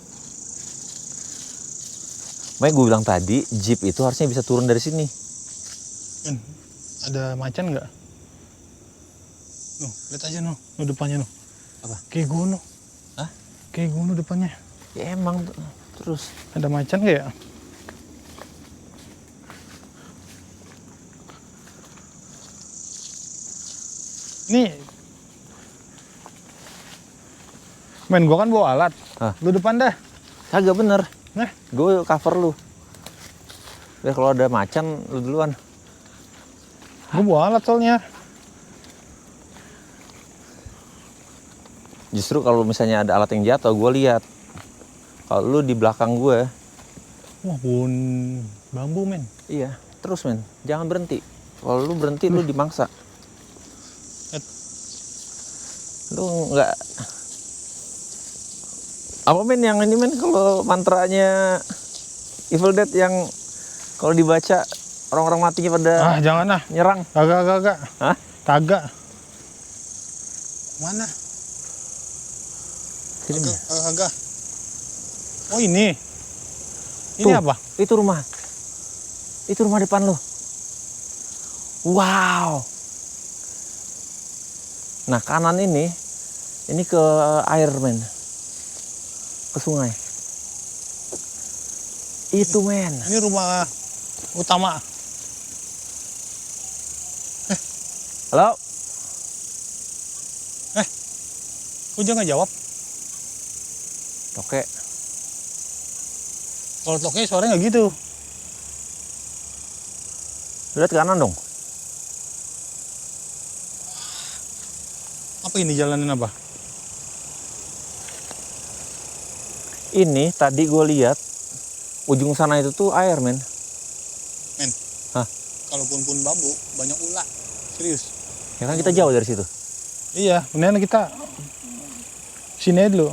Speaker 2: Makanya gue bilang tadi, jeep itu harusnya bisa turun dari sini.
Speaker 1: Ada macan nggak? Nuh, lihat aja nuh depannya nuh.
Speaker 2: Apa?
Speaker 1: Kayak gunung.
Speaker 2: Hah?
Speaker 1: Kayak gunung depannya.
Speaker 2: Ya emang terus.
Speaker 1: Ada macan nggak ya? Nih, men gua kan bawa alat.
Speaker 2: Hah?
Speaker 1: Lu depan dah.
Speaker 2: Kagak bener.
Speaker 1: Nah,
Speaker 2: Gue cover lu. Biar kalau ada macan lu duluan.
Speaker 1: gua bawa alat soalnya.
Speaker 2: Justru kalau misalnya ada alat yang jatuh, gue lihat. Kalau lu di belakang gue.
Speaker 1: Wah, pohon bambu men.
Speaker 2: Iya, terus men. Jangan berhenti. Kalau lu berhenti, lu dimangsa. Lu nggak. Apa men yang ini men? Kalau mantranya Evil Dead yang kalau dibaca orang-orang matinya pada
Speaker 1: Jangan ah.
Speaker 2: nyerang.
Speaker 1: Kagak.
Speaker 2: Hah?
Speaker 1: Kagak. Mana?
Speaker 2: Sini, men.
Speaker 1: Kagak. Oh ini. Ini
Speaker 2: Tuh,
Speaker 1: apa?
Speaker 2: Itu rumah. Itu rumah depan lo. Wow. Nah, kanan ini Ini ke air, men. Ke sungai. Itu, men.
Speaker 1: Ini rumah utama.
Speaker 2: Halo?
Speaker 1: Kok dia nggak jawab?
Speaker 2: Oke.
Speaker 1: Kalau toknya suaranya nggak gitu.
Speaker 2: Lihat ke kanan dong.
Speaker 1: Apa ini jalanin apa?
Speaker 2: Ini tadi gue lihat ujung sana itu tuh air, men.
Speaker 1: Men.
Speaker 2: Hah?
Speaker 1: Kalau pun bambu banyak ulat. Serius.
Speaker 2: Ya kan kita jauh dari situ.
Speaker 1: Iya, mendingan kita sini aja dulu.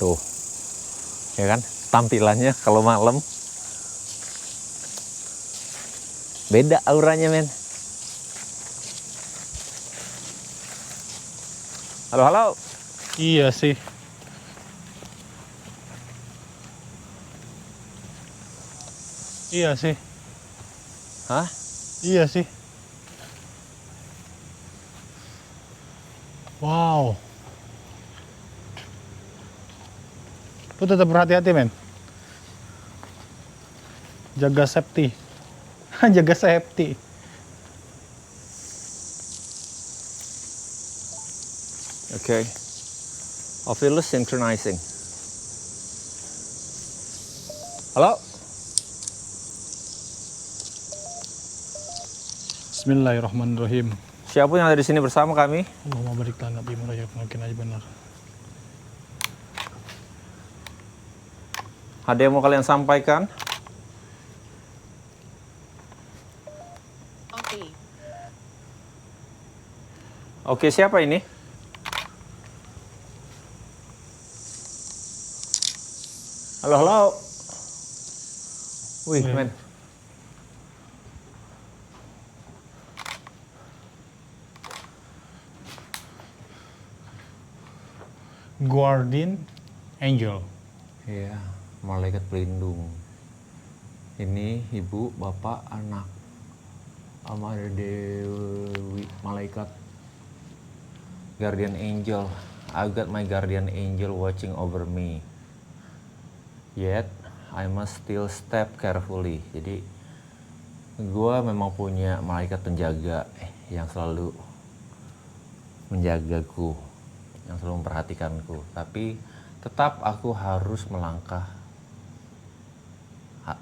Speaker 2: Tuh. Ya kan? Tampilannya kalau malam beda auranya, men. Halo, halo.
Speaker 1: Iya sih. Iya sih.
Speaker 2: Hah?
Speaker 1: Iya sih. Wow. Lu tetap berhati-hati, men. Jaga safety. Jaga safety.
Speaker 2: Okay. Ovilus synchronizing. Halo?
Speaker 1: Bismillahirrahmanirrahim.
Speaker 2: Siapa yang ada di sini bersama kami?
Speaker 1: Allahumma barik lana fi ma razaqtana mungkin aja benar.
Speaker 2: Ada yang mau kalian sampaikan?
Speaker 3: Oke.
Speaker 2: Oke, siapa ini? Halo, halo. Wih, men.
Speaker 1: Guardian Angel.
Speaker 2: Iya, malaikat pelindung. Ini ibu, bapak, anak. Sama ada dewi, malaikat. Guardian angel. I got my guardian angel watching over me. Yet, I must still step carefully. Jadi, gue memang punya malaikat penjaga yang selalu menjagaku, yang selalu memperhatikanku. Tapi tetap aku harus melangkah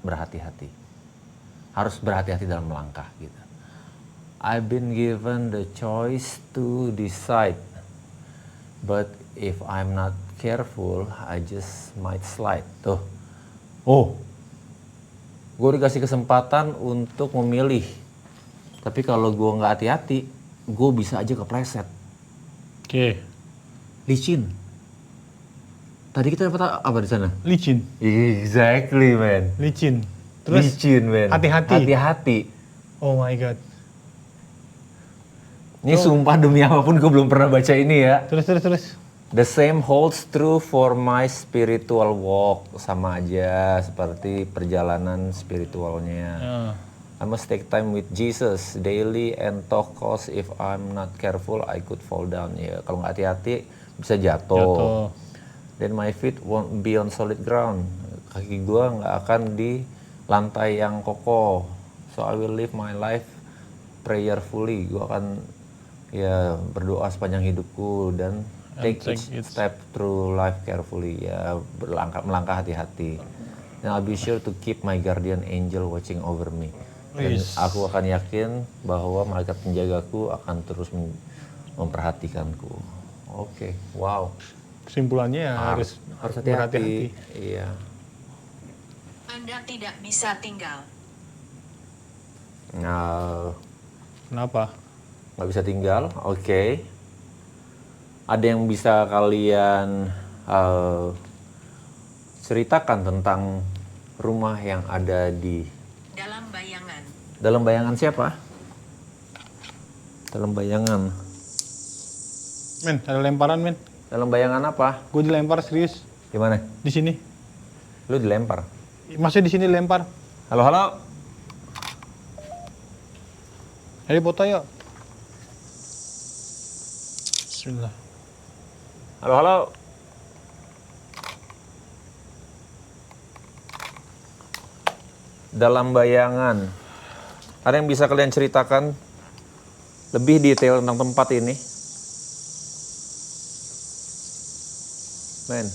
Speaker 2: berhati-hati. Harus berhati-hati dalam melangkah gitu. I've been given the choice to decide. But if I'm not careful, I just might slide. Tuh. Oh. Gue dikasih kesempatan untuk memilih. Tapi kalau gue nggak hati-hati, gue bisa aja kepleset.
Speaker 1: Oke.
Speaker 2: Licin. Tadi kita dapat apa di sana?
Speaker 1: Licin.
Speaker 2: Exactly, man.
Speaker 1: Licin. Terus
Speaker 2: Licin, man.
Speaker 1: hati-hati.
Speaker 2: Hati-hati.
Speaker 1: Oh my god.
Speaker 2: Ini sumpah demi apapun gue belum pernah baca ini ya.
Speaker 1: Terus.
Speaker 2: The same holds true for my spiritual walk. Sama aja seperti perjalanan spiritualnya. I must take time with Jesus daily and talk, cause if I'm not careful I could fall down. Ya, kalau nggak hati-hati bisa jatuh. Then my feet won't be on solid ground. Kaki gue nggak akan di lantai yang kokoh. So I will live my life prayerfully. Gue akan ya berdoa sepanjang hidupku dan take each step through life carefully. Ya melangkah hati-hati. And I'll be sure to keep my guardian angel watching over me. Dan aku akan yakin bahwa malaikat penjagaku akan terus memperhatikanku. Oke, wow.
Speaker 1: Kesimpulannya ya harus
Speaker 2: hati-hati. Iya.
Speaker 3: Anda tidak bisa tinggal.
Speaker 2: Nah,
Speaker 1: Kenapa?
Speaker 2: nggak bisa tinggal, oke. Ada yang bisa kalian ceritakan tentang rumah yang ada di
Speaker 3: Dalam bayangan.
Speaker 2: dalam bayangan siapa? Dalam bayangan.
Speaker 1: Men, ada lemparan, men.
Speaker 2: Dalam bayangan apa?
Speaker 1: Gue dilempar serius.
Speaker 2: Di mana?
Speaker 1: Di sini.
Speaker 2: Lu dilempar.
Speaker 1: Maksudnya di sini lempar.
Speaker 2: Halo, halo.
Speaker 1: Ayo foto yuk. Bismillah.
Speaker 2: Halo, halo. Dalam bayangan, ada yang bisa kalian ceritakan lebih detail tentang tempat ini? Men.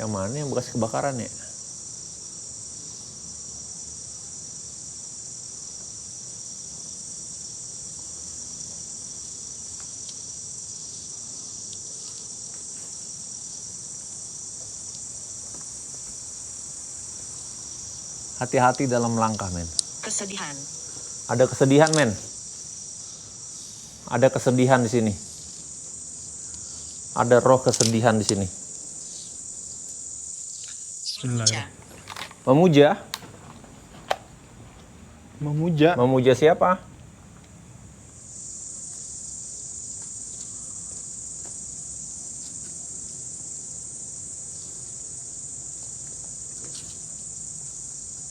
Speaker 2: Yang mana yang bekas kebakaran ya? Hati-hati dalam langkah, men.
Speaker 3: Kesedihan.
Speaker 2: Ada kesedihan, men. Ada kesedihan di sini. Ada roh kesedihan di sini.
Speaker 3: Memuja.
Speaker 2: Memuja?
Speaker 1: Memuja.
Speaker 2: Memuja siapa?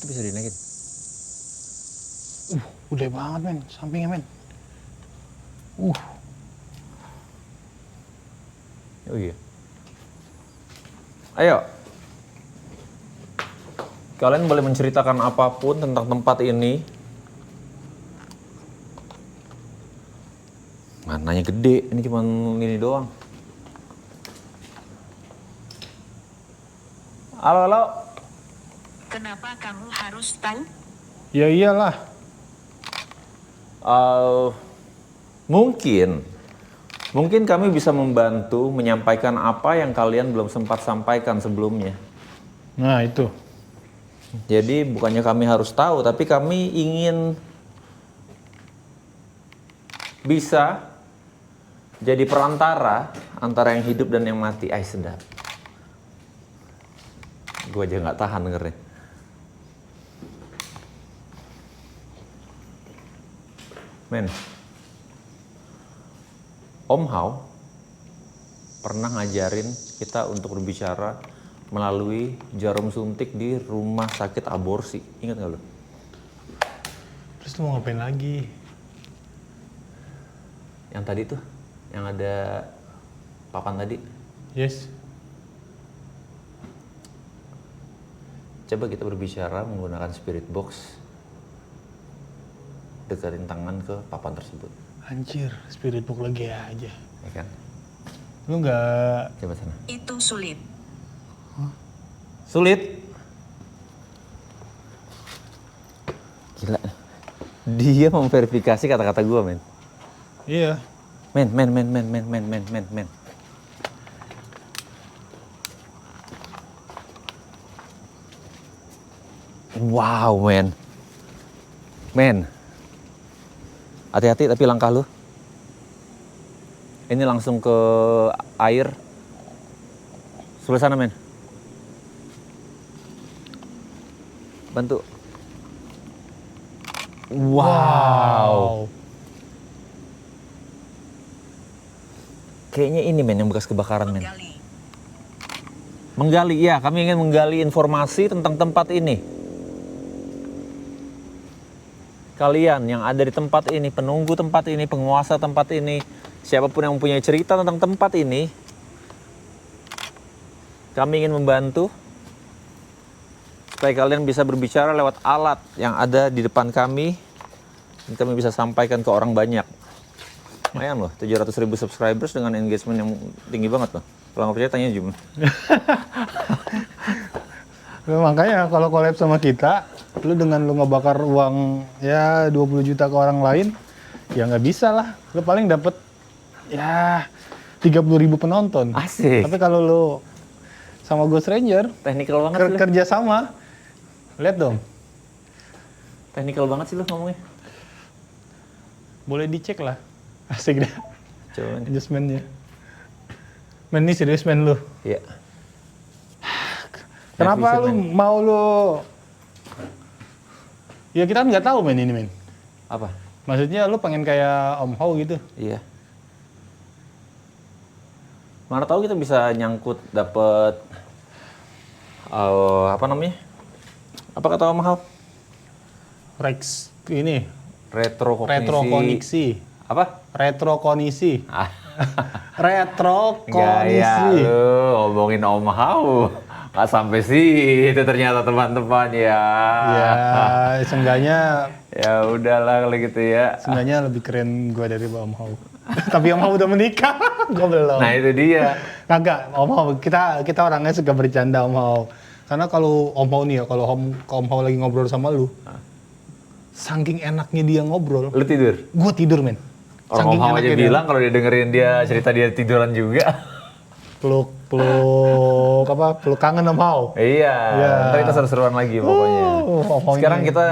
Speaker 2: Itu bisa dinaikin.
Speaker 1: Gede banget men, sampingnya men.
Speaker 2: Oh iya. Ayo. Kalian boleh menceritakan apapun tentang tempat ini. Mananya gede, ini cuma ini doang. Halo, halo.
Speaker 3: Kenapa kamu harus tahu?
Speaker 1: Ya iyalah.
Speaker 2: Mungkin kami bisa membantu menyampaikan apa yang kalian belum sempat sampaikan sebelumnya.
Speaker 1: Nah itu.
Speaker 2: Jadi bukannya kami harus tahu, tapi kami ingin bisa jadi perantara antara yang hidup dan yang mati. Sedap. Gue aja nggak tahan dengernya. Men, Om Hao pernah ngajarin kita untuk berbicara melalui jarum suntik di rumah sakit aborsi. Ingat nggak lo?
Speaker 1: Terus lu mau ngapain lagi?
Speaker 2: Yang tadi tuh, yang ada papan tadi.
Speaker 1: Yes.
Speaker 2: Coba kita berbicara menggunakan spirit box. Dekatin tangan ke papan tersebut.
Speaker 1: Anjir, spirit book lagi aja.
Speaker 2: Ya kan?
Speaker 1: Lu nggak...
Speaker 2: Coba sana.
Speaker 3: Itu sulit.
Speaker 2: Sulit. Gila. Dia memverifikasi kata-kata gua, men.
Speaker 1: Iya.
Speaker 2: Men. Wow, men. Men. Hati-hati tapi langkah lu. Ini langsung ke air. Sebelah sana, men. Bantu. Wow. Kayaknya ini, men, yang bekas kebakaran, men.
Speaker 3: Menggali.
Speaker 2: Menggali, ya. Kami ingin menggali informasi tentang tempat ini. Kalian yang ada di tempat ini, penunggu tempat ini, penguasa tempat ini, siapapun yang mempunyai cerita tentang tempat ini, kami ingin membantu supaya kalian bisa berbicara lewat alat yang ada di depan kami dan kami bisa sampaikan ke orang banyak. Lumayan loh, 700.000 subscribers dengan engagement yang tinggi banget loh. Kalau nggak percaya tanya Jum.
Speaker 1: Makanya kalau collab sama kita, lu dengan lu ngebakar uang ya 20 juta ke orang lain, ya nggak bisa lah. Lu paling dapet ya 30.000 penonton.
Speaker 2: Asik.
Speaker 1: Tapi kalau lu sama Ghost Ranger,
Speaker 2: Technical banget sih lu.
Speaker 1: kerja sama, lihat dong.
Speaker 2: Technical banget sih lu ngomongnya.
Speaker 1: Boleh dicek lah. Asik deh.
Speaker 2: Coba nih.
Speaker 1: Adjustmentnya. Men, ini serius men lu.
Speaker 2: Iya.
Speaker 1: Kenapa
Speaker 2: Revisi,
Speaker 1: lu
Speaker 2: men.
Speaker 1: mau lu... Ya kita kan nggak tahu men ini men.
Speaker 2: Apa?
Speaker 1: Maksudnya lu pengen kayak Om Hao gitu.
Speaker 2: Iya. Mana tahu kita bisa nyangkut dapet apa namanya? Apa kata Om Hao?
Speaker 1: Rex ini
Speaker 2: Retrokognisi. Apa?
Speaker 1: Retrokognisi.
Speaker 2: Ah.
Speaker 1: Retrokognisi.
Speaker 2: Gaya lu ngomongin Om Hao. Nggak sampai sih itu ternyata teman-teman ya.
Speaker 1: Ya, seenggaknya
Speaker 2: Ya udahlah kalau gitu ya.
Speaker 1: seenggaknya lebih keren gue dari Om Hao. Tapi Om Hao udah menikah, gue belum.
Speaker 2: Nah itu dia.
Speaker 1: Kagak, Om Hao, kita orangnya suka bercanda Om Hao. Karena kalau Om Hao nih ya, kalau Om Hao lagi ngobrol sama lu, saking enaknya dia ngobrol,
Speaker 2: Lu tidur?
Speaker 1: gue tidur men.
Speaker 2: Orang Om Hao aja bilang kalau dia dengerin dia cerita dia tiduran juga.
Speaker 1: peluk kangen Om Hao.
Speaker 2: Iya,
Speaker 1: Iya.
Speaker 2: ntar kita seru-seruan lagi pokoknya.
Speaker 1: Pokoknya.
Speaker 2: Sekarang kita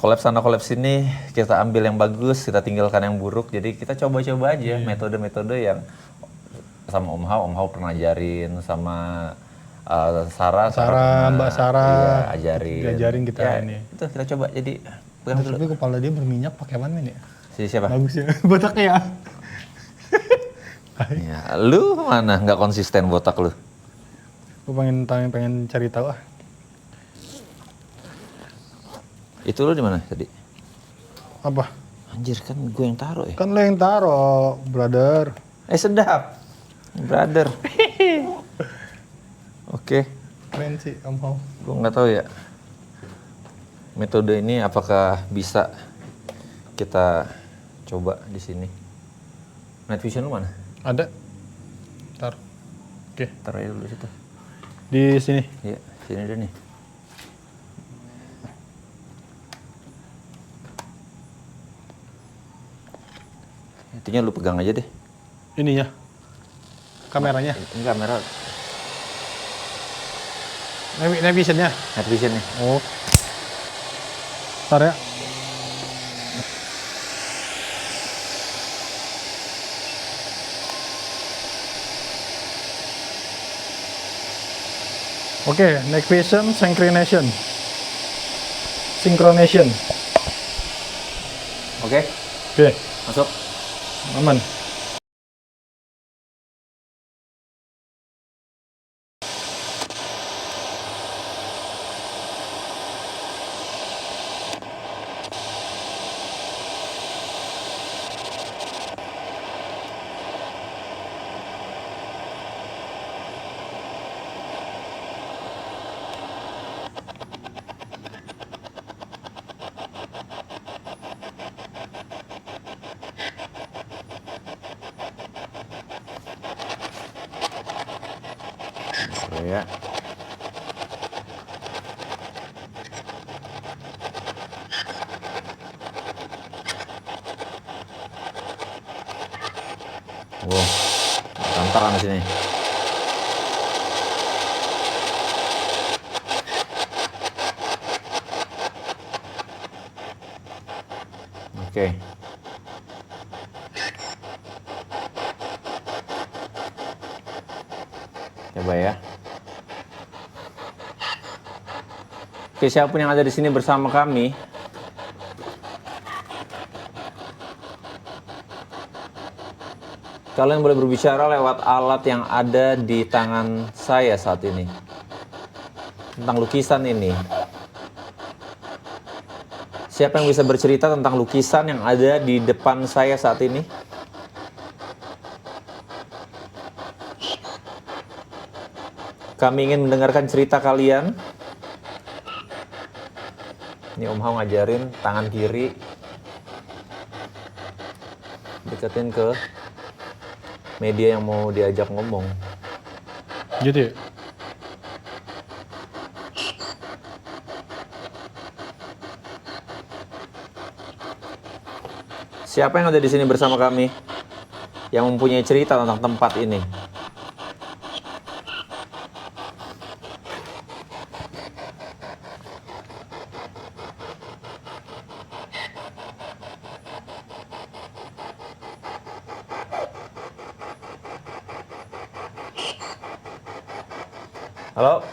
Speaker 2: collab sana collab sini, kita ambil yang bagus, kita tinggalkan yang buruk. Jadi kita coba-coba aja metode-metode yang sama Om Hao pernah ajarin, sama Sarah pernah,
Speaker 1: Mbak Sarah,
Speaker 2: iya,
Speaker 1: diajarin kita
Speaker 2: ya,
Speaker 1: ini.
Speaker 2: Itu kita coba jadi pegang dulu.
Speaker 1: Tapi kepala dia berminyak pakai apa men ya?
Speaker 2: Siapa?
Speaker 1: Bagus ya, botaknya ya.
Speaker 2: Ya, lu mana nggak konsisten botak lu?
Speaker 1: Gue pengen cari tahu ah.
Speaker 2: Itu lu di mana tadi?
Speaker 1: Apa?
Speaker 2: Anjir kan gue yang taruh ya.
Speaker 1: Kan lo yang taro, brother.
Speaker 2: Sedap, brother. Oke.
Speaker 1: Keren sih Om Hao.
Speaker 2: Gue nggak tahu ya. Metode ini apakah bisa kita coba di sini? Night vision lu mana?
Speaker 1: Ada. Ntar. Oke.
Speaker 2: Taruh aja dulu situ.
Speaker 1: Di sini.
Speaker 2: Iya, sini deh nih. Intinya lu pegang aja deh.
Speaker 1: Ininya. Kameranya.
Speaker 2: Ini kamera
Speaker 1: Night vision-nya.
Speaker 2: night vision nih.
Speaker 1: Oh. Ntar ya. Oke, night vision, synchronization.
Speaker 2: Oke,
Speaker 1: Oke,
Speaker 2: masuk.
Speaker 1: aman.
Speaker 2: Ya. Wow, tantaran di sini. Oke. Coba ya. Oke, siapapun yang ada di sini bersama kami, kalian boleh berbicara lewat alat yang ada di tangan saya saat ini. Tentang lukisan ini. Siapa yang bisa bercerita tentang lukisan yang ada di depan saya saat ini? Kami ingin mendengarkan cerita kalian. Ini Om Hao ngajarin tangan kiri deketin ke media yang mau diajak ngomong.
Speaker 1: Gitu ya?
Speaker 2: Siapa yang ada di sini bersama kami yang mempunyai cerita tentang tempat ini? Halo?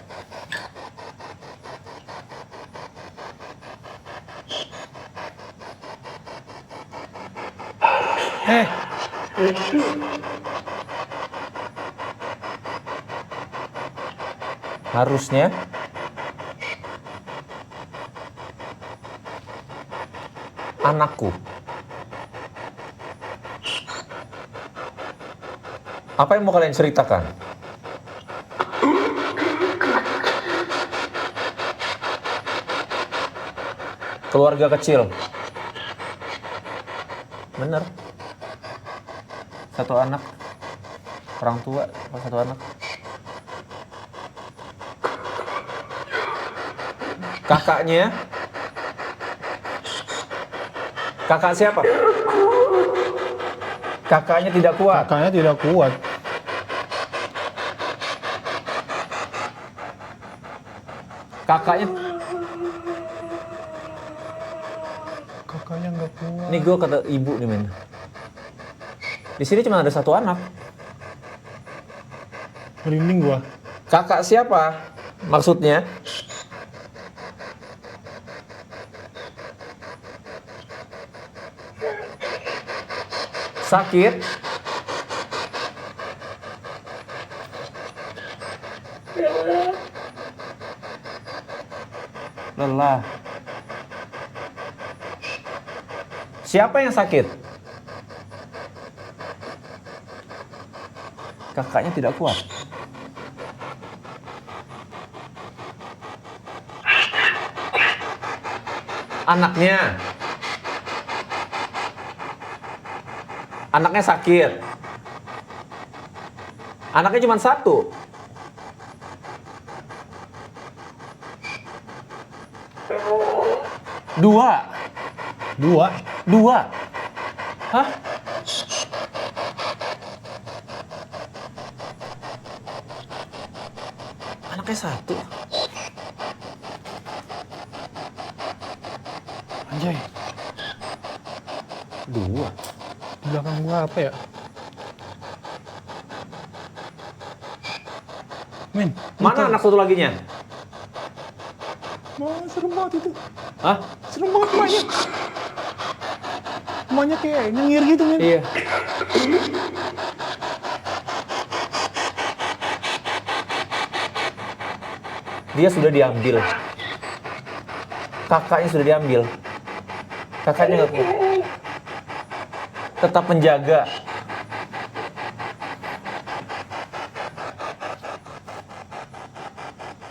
Speaker 2: Harusnya anakku. Apa yang mau kalian ceritakan? Keluarga kecil. Bener. Satu anak. Orang tua, satu anak. Kakaknya. Kakak siapa? Kakaknya tidak kuat.
Speaker 1: Kakaknya tidak kuat.
Speaker 2: Kakaknya,
Speaker 1: Kakaknya nggak kuat.
Speaker 2: nih gue kata ibu nih men. Di sini cuma ada satu anak.
Speaker 1: Merinding gua.
Speaker 2: Kakak siapa? Maksudnya? Sakit? Lelah. Siapa yang sakit? Kakaknya tidak kuat. Anaknya. Anaknya sakit. Anaknya cuma satu. Dua. Hah? Anaknya satu.
Speaker 1: Anjay,
Speaker 2: Dua.
Speaker 1: di belakang gua apa ya? Men,
Speaker 2: Mana anak satu laginya?
Speaker 1: serem banget itu.
Speaker 2: Hah?
Speaker 1: Serem banget emaknya. Emaknya kayak nyengir gitu, men.
Speaker 2: Iya. Dia sudah diambil. Kakaknya sudah diambil. Kakaknya nggak kuat. Tetap menjaga.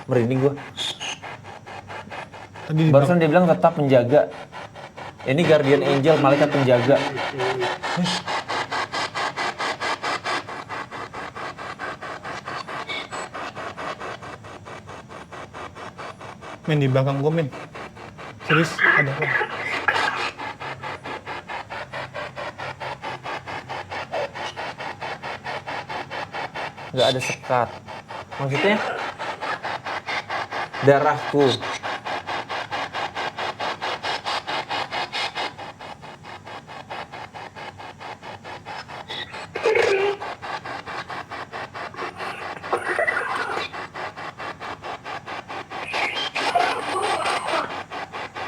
Speaker 2: Merinding gua.
Speaker 1: Tadi di
Speaker 2: Barusan dia bilang tetap menjaga. Ini guardian angel, malaikat penjaga.
Speaker 1: men di belakang gua, men. Serius ada apa?
Speaker 2: Nggak ada sekat. Maksudnya? Darahku.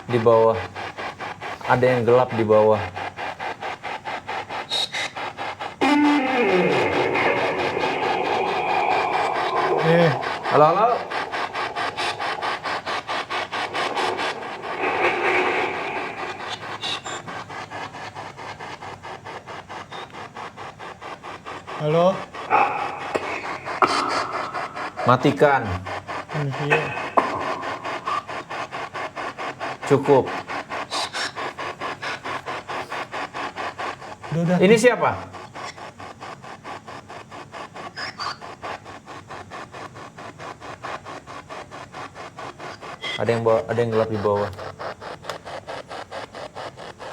Speaker 2: Di bawah. Ada yang gelap di bawah. Halo, halo.
Speaker 1: Halo.
Speaker 2: Matikan.
Speaker 1: Iya.
Speaker 2: Cukup.
Speaker 1: Udah.
Speaker 2: Ini siapa? Ada yang gelap di bawah.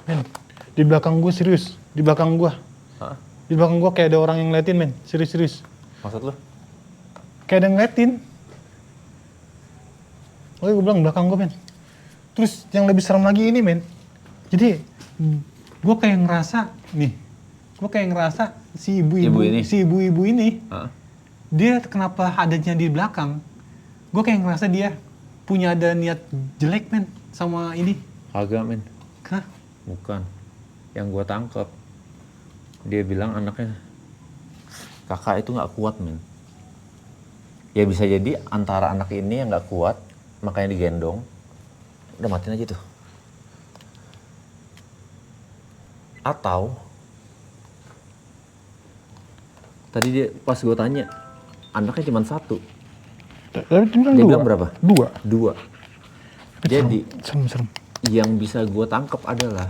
Speaker 1: Men, di belakang gua serius. Di belakang gua.
Speaker 2: Hah?
Speaker 1: Di belakang gua kayak ada orang yang ngeliatin, men. Serius.
Speaker 2: Maksud lu?
Speaker 1: Kayak ada yang ngeliatin. Oke, gua bilang belakang gua, men. Terus yang lebih serem lagi ini, men. Jadi, gua kayak ngerasa, nih. Gua kayak ngerasa si ibu-ibu ini,
Speaker 2: Hah?
Speaker 1: dia kenapa adanya di belakang. Gua kayak ngerasa dia punya ada niat jelek, men, sama ini.
Speaker 2: Kagak, men.
Speaker 1: Hah?
Speaker 2: Bukan. Yang gua tangkap. Dia bilang anaknya kakak itu nggak kuat, men. Ya bisa jadi antara anak ini yang nggak kuat, makanya digendong. Udah matiin aja tuh. Atau tadi dia pas gue tanya, anaknya cuma 1. Dia bilang berapa? 2. Jadi
Speaker 1: serem.
Speaker 2: yang bisa gue tangkap adalah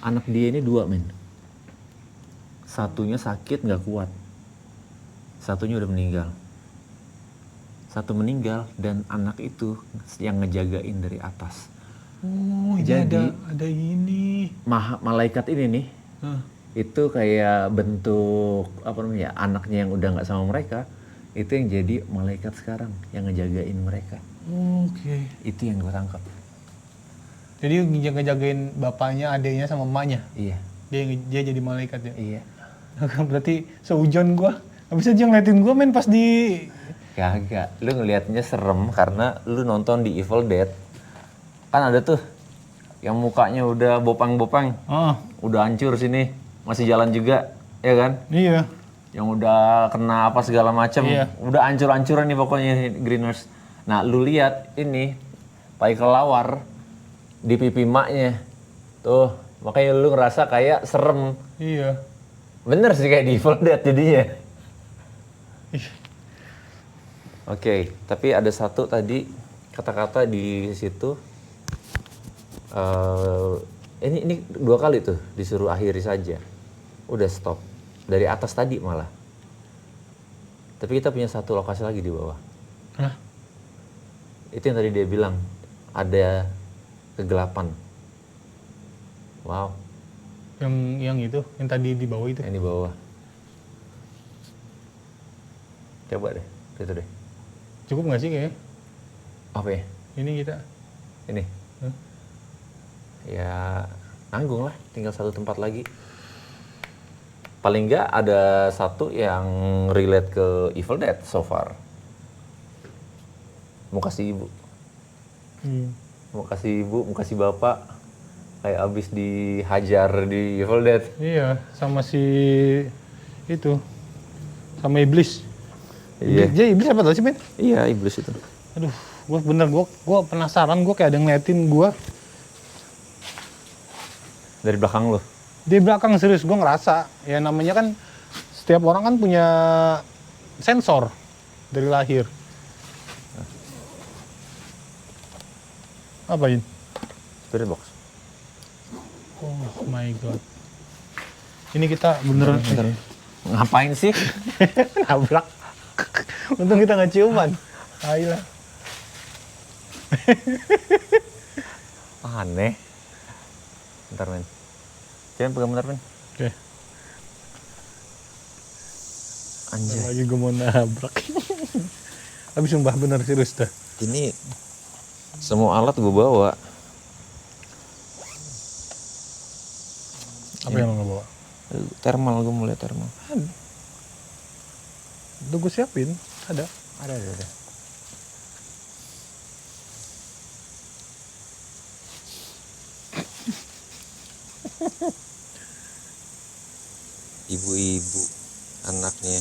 Speaker 2: anak dia ini 2 men. Satunya sakit nggak kuat, satunya udah meninggal. Satu meninggal dan anak itu yang ngejagain dari atas.
Speaker 1: Oh,
Speaker 2: Jadi
Speaker 1: ada ini.
Speaker 2: Malaikat ini nih, itu kayak bentuk apa namanya, anaknya yang udah nggak sama mereka, itu yang jadi malaikat sekarang yang ngejagain mereka.
Speaker 1: Oke.
Speaker 2: Itu yang gue tangkap.
Speaker 1: Jadi ngejagain bapaknya, adiknya sama emaknya.
Speaker 2: Iya.
Speaker 1: Dia jadi malaikat ya.
Speaker 2: Iya.
Speaker 1: Berarti seujon gua. Habis aja ngeliatin gua men pas di
Speaker 2: Kagak, lu ngelihatnya serem karena lu nonton di Evil Dead. Kan ada tuh yang mukanya udah bopang-bopang. Udah hancur sini, masih jalan juga, ya kan?
Speaker 1: Iya.
Speaker 2: Yang udah kena apa segala macam,
Speaker 1: Iya.
Speaker 2: udah hancur-hancuran nih pokoknya Greeners. Nah, lu lihat ini tai kelawar di pipi maknya. Tuh, makanya lu ngerasa kayak serem.
Speaker 1: Iya.
Speaker 2: Bener sih kayak di Evil Dead jadinya. Oke, tapi ada satu tadi kata-kata di situ. Ini 2 kali tuh disuruh akhiri saja. Udah stop. Dari atas tadi malah. Tapi kita punya satu lokasi lagi di bawah.
Speaker 1: Hah?
Speaker 2: Itu yang tadi dia bilang. Ada kegelapan. Wow.
Speaker 1: Yang itu, yang tadi di bawah itu.
Speaker 2: Yang di bawah. Coba deh, itu deh.
Speaker 1: Cukup nggak sih kayaknya?
Speaker 2: Apa ya?
Speaker 1: Ini kita.
Speaker 2: Ini? Ya nanggung lah, tinggal 1 tempat lagi. Paling nggak ada 1 yang relate ke Evil Dead so far. Mau kasih ibu. Mau kasih ibu, mau kasih bapak. Kayak abis dihajar di Evil Dead.
Speaker 1: Iya, sama si itu. Sama iblis.
Speaker 2: Iya.
Speaker 1: Jadi iblis apa tau sih, men?
Speaker 2: Iya, iblis itu.
Speaker 1: Aduh, gue penasaran, gue kayak ada ngeliatin gue.
Speaker 2: Dari belakang lo?
Speaker 1: Di belakang serius, gue ngerasa. Ya namanya kan, setiap orang kan punya sensor dari lahir. Apa ini?
Speaker 2: Spirit box.
Speaker 1: Oh my god. Ini kita beneran.
Speaker 2: Ngapain sih?
Speaker 1: Nabrak. Untung kita nggak ciuman. Ayolah.
Speaker 2: Aneh. Bentar, men. Jangan pegang bentar, men.
Speaker 1: Oke.
Speaker 2: Anjay.
Speaker 1: Lagi gue mau nabrak. Tapi sumpah bener serius dah.
Speaker 2: Ini semua alat gue bawa.
Speaker 1: Apa yang lo nggak bawa?
Speaker 2: Thermal, gue mau lihat thermal.
Speaker 1: Udah gue siapin. Ada.
Speaker 2: Ada. Ibu-ibu anaknya.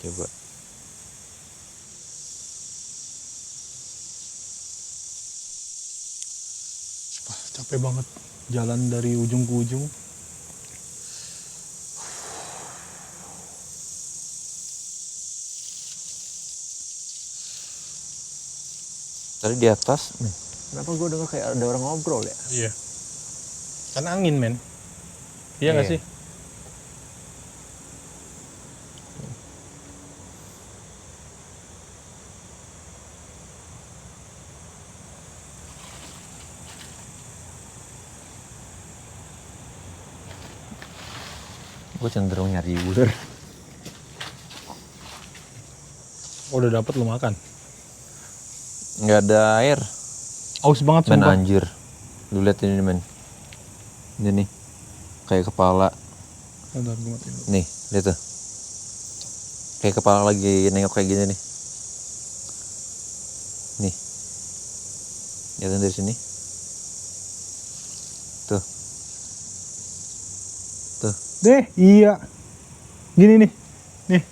Speaker 2: Coba.
Speaker 1: Capek banget. Jalan dari ujung ke ujung.
Speaker 2: Tadi di atas, kenapa gue dengar kayak ada orang ngobrol ya?
Speaker 1: Iya. Kan angin, men. Iya nggak
Speaker 2: Iya.
Speaker 1: sih?
Speaker 2: Gue cenderung nyari ular.
Speaker 1: Oh, udah dapet lo makan.
Speaker 2: Nggak ada air.
Speaker 1: Aus banget
Speaker 2: Men
Speaker 1: sumpah.
Speaker 2: anjir. Lu lihat ini, men. Ini nih. Kayak kepala.
Speaker 1: Bentar, gue matiin dulu.
Speaker 2: Nih, lihat tuh. Kayak kepala lagi nengok kayak gini nih. Nih. Kelihatan dari sini. Tuh. Tuh.
Speaker 1: Deh, iya. Gini nih. Nih.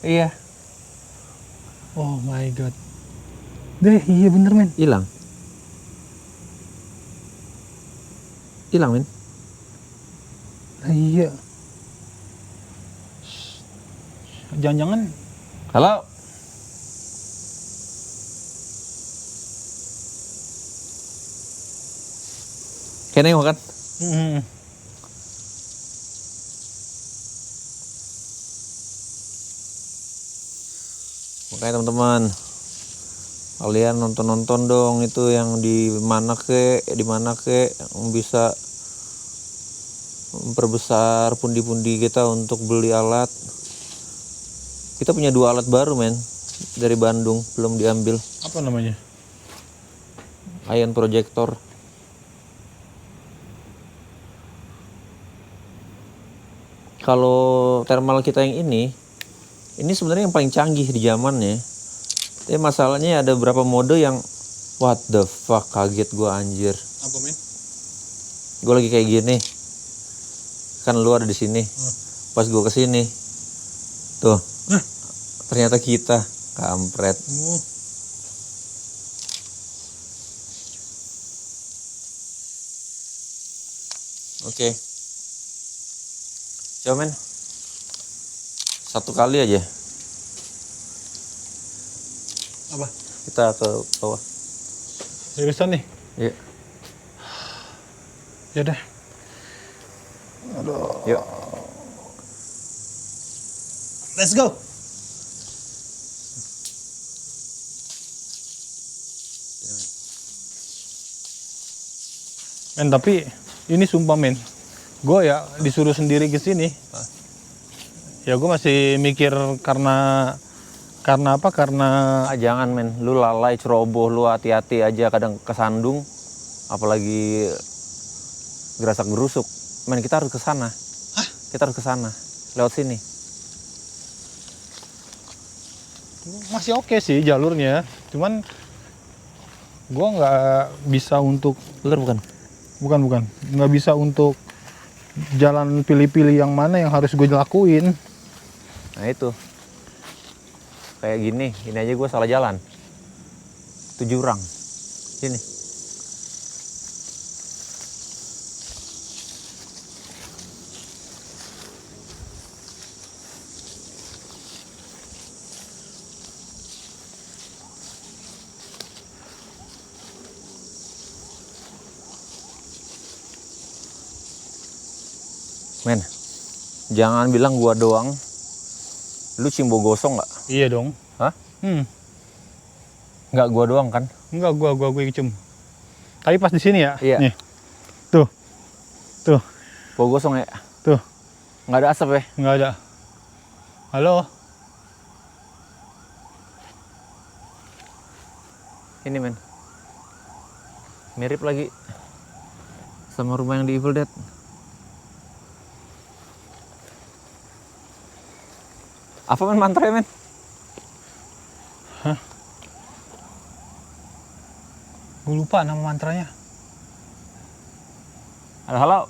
Speaker 2: Iya.
Speaker 1: Oh my god. Deh, iya bener men.
Speaker 2: Hilang. Hilang, men.
Speaker 1: Iya. Jangan-jangan
Speaker 2: Halo. Kayak nengok kan? Makanya teman-teman, kalian nonton-nonton dong itu yang di mana ke yang bisa memperbesar pundi-pundi kita untuk beli alat. Kita punya 2 alat baru men dari Bandung, belum diambil.
Speaker 1: apa namanya?
Speaker 2: Ion projector. Kalau thermal kita yang ini sebenarnya yang paling canggih di zamannya. Tapi masalahnya ada beberapa mode yang what the fuck, kaget gua anjir.
Speaker 1: Apa men?
Speaker 2: Gue lagi kayak gini. Kan lu ada di sini. Pas gua kesini, tuh. Ternyata kita kampret. Oke. Coba men. 1 kali aja.
Speaker 1: Apa?
Speaker 2: Kita ke bawah.
Speaker 1: Seriusan nih?
Speaker 2: Iya.
Speaker 1: Ya udah.
Speaker 2: Yuk.
Speaker 1: Let's go. Men, tapi ini sumpah men, gue ya disuruh sendiri ke sini. Ya gue masih mikir karena apa? Karena
Speaker 2: Jangan men, lu lalai ceroboh, lu hati-hati aja, kadang kesandung, apalagi gerasak gerusuk. Men, kita harus ke sana. Kita harus ke sana, lewat sini.
Speaker 1: masih oke sih jalurnya, cuman gue nggak bisa untuk
Speaker 2: Bener bukan?
Speaker 1: bukan nggak bisa untuk jalan pilih-pilih yang mana yang harus gue lakuin.
Speaker 2: Nah itu. Kayak gini aja gue salah jalan. 7 jurang. Sini. Men, jangan bilang gua doang. Lu cimbo gosong nggak?
Speaker 1: Iya dong.
Speaker 2: Hah? Nggak gua doang kan?
Speaker 1: Enggak, gue cium. Tapi pas di sini ya.
Speaker 2: Iya.
Speaker 1: Nih. Tuh.
Speaker 2: Gua gosong ya?
Speaker 1: Tuh.
Speaker 2: Nggak ada asap ya?
Speaker 1: Nggak ada. Halo.
Speaker 2: Ini men. Mirip lagi sama rumah yang di Evil Dead. Apa men mantranya men?
Speaker 1: Hah? Gue lupa nama mantranya.
Speaker 2: Halo.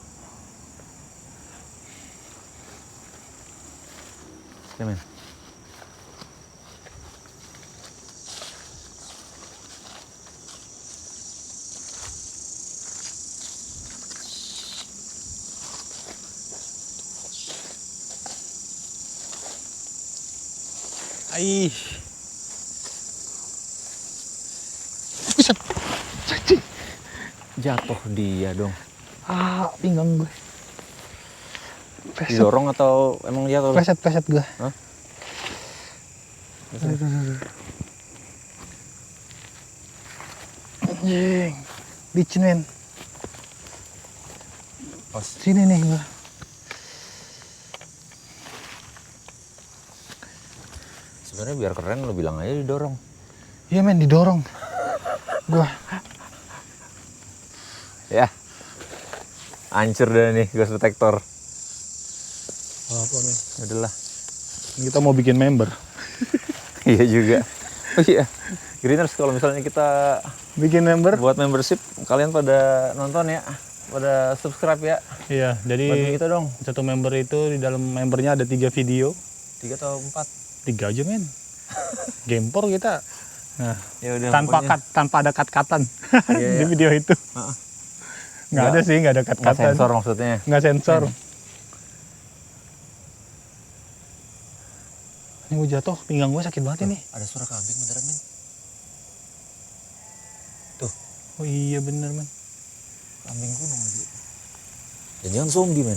Speaker 2: Ya men.
Speaker 1: Aih. Buset. Cacing.
Speaker 2: Jatuh dia dong.
Speaker 1: Pinggang gue.
Speaker 2: Didorong atau emang jatuh?
Speaker 1: Pleset gue.
Speaker 2: Hah?
Speaker 1: Anjing. Licin men. Sini nih gue.
Speaker 2: Sebenarnya biar keren lo bilang aja didorong.
Speaker 1: Iya men, didorong. Gua.
Speaker 2: Ya. Hancur dah nih gas detektor.
Speaker 1: Apa men?
Speaker 2: Udahlah.
Speaker 1: Kita mau bikin member.
Speaker 2: Iya juga. Oh iya. Greeners, kalau misalnya kita
Speaker 1: Bikin member.
Speaker 2: buat membership, kalian pada nonton ya, pada subscribe ya.
Speaker 1: Iya, jadi
Speaker 2: Bantu kita dong.
Speaker 1: satu member itu di dalam membernya ada 3 video.
Speaker 2: 3 atau 4?
Speaker 1: 3 aja men. Gempor kita. Nah,
Speaker 2: Ya udah.
Speaker 1: tanpa ada cut-cutan
Speaker 2: Iya,
Speaker 1: di
Speaker 2: iya.
Speaker 1: video itu. Nggak ada sih, nggak ada
Speaker 2: Nggak
Speaker 1: cut-cutan.
Speaker 2: sensor maksudnya.
Speaker 1: Nggak sensor. Ini gue jatuh, pinggang gue sakit banget ini.
Speaker 2: Ada suara kambing beneran, men.
Speaker 1: Oh iya bener men.
Speaker 2: Kambing gunung lagi. Dan jangan zombie, men.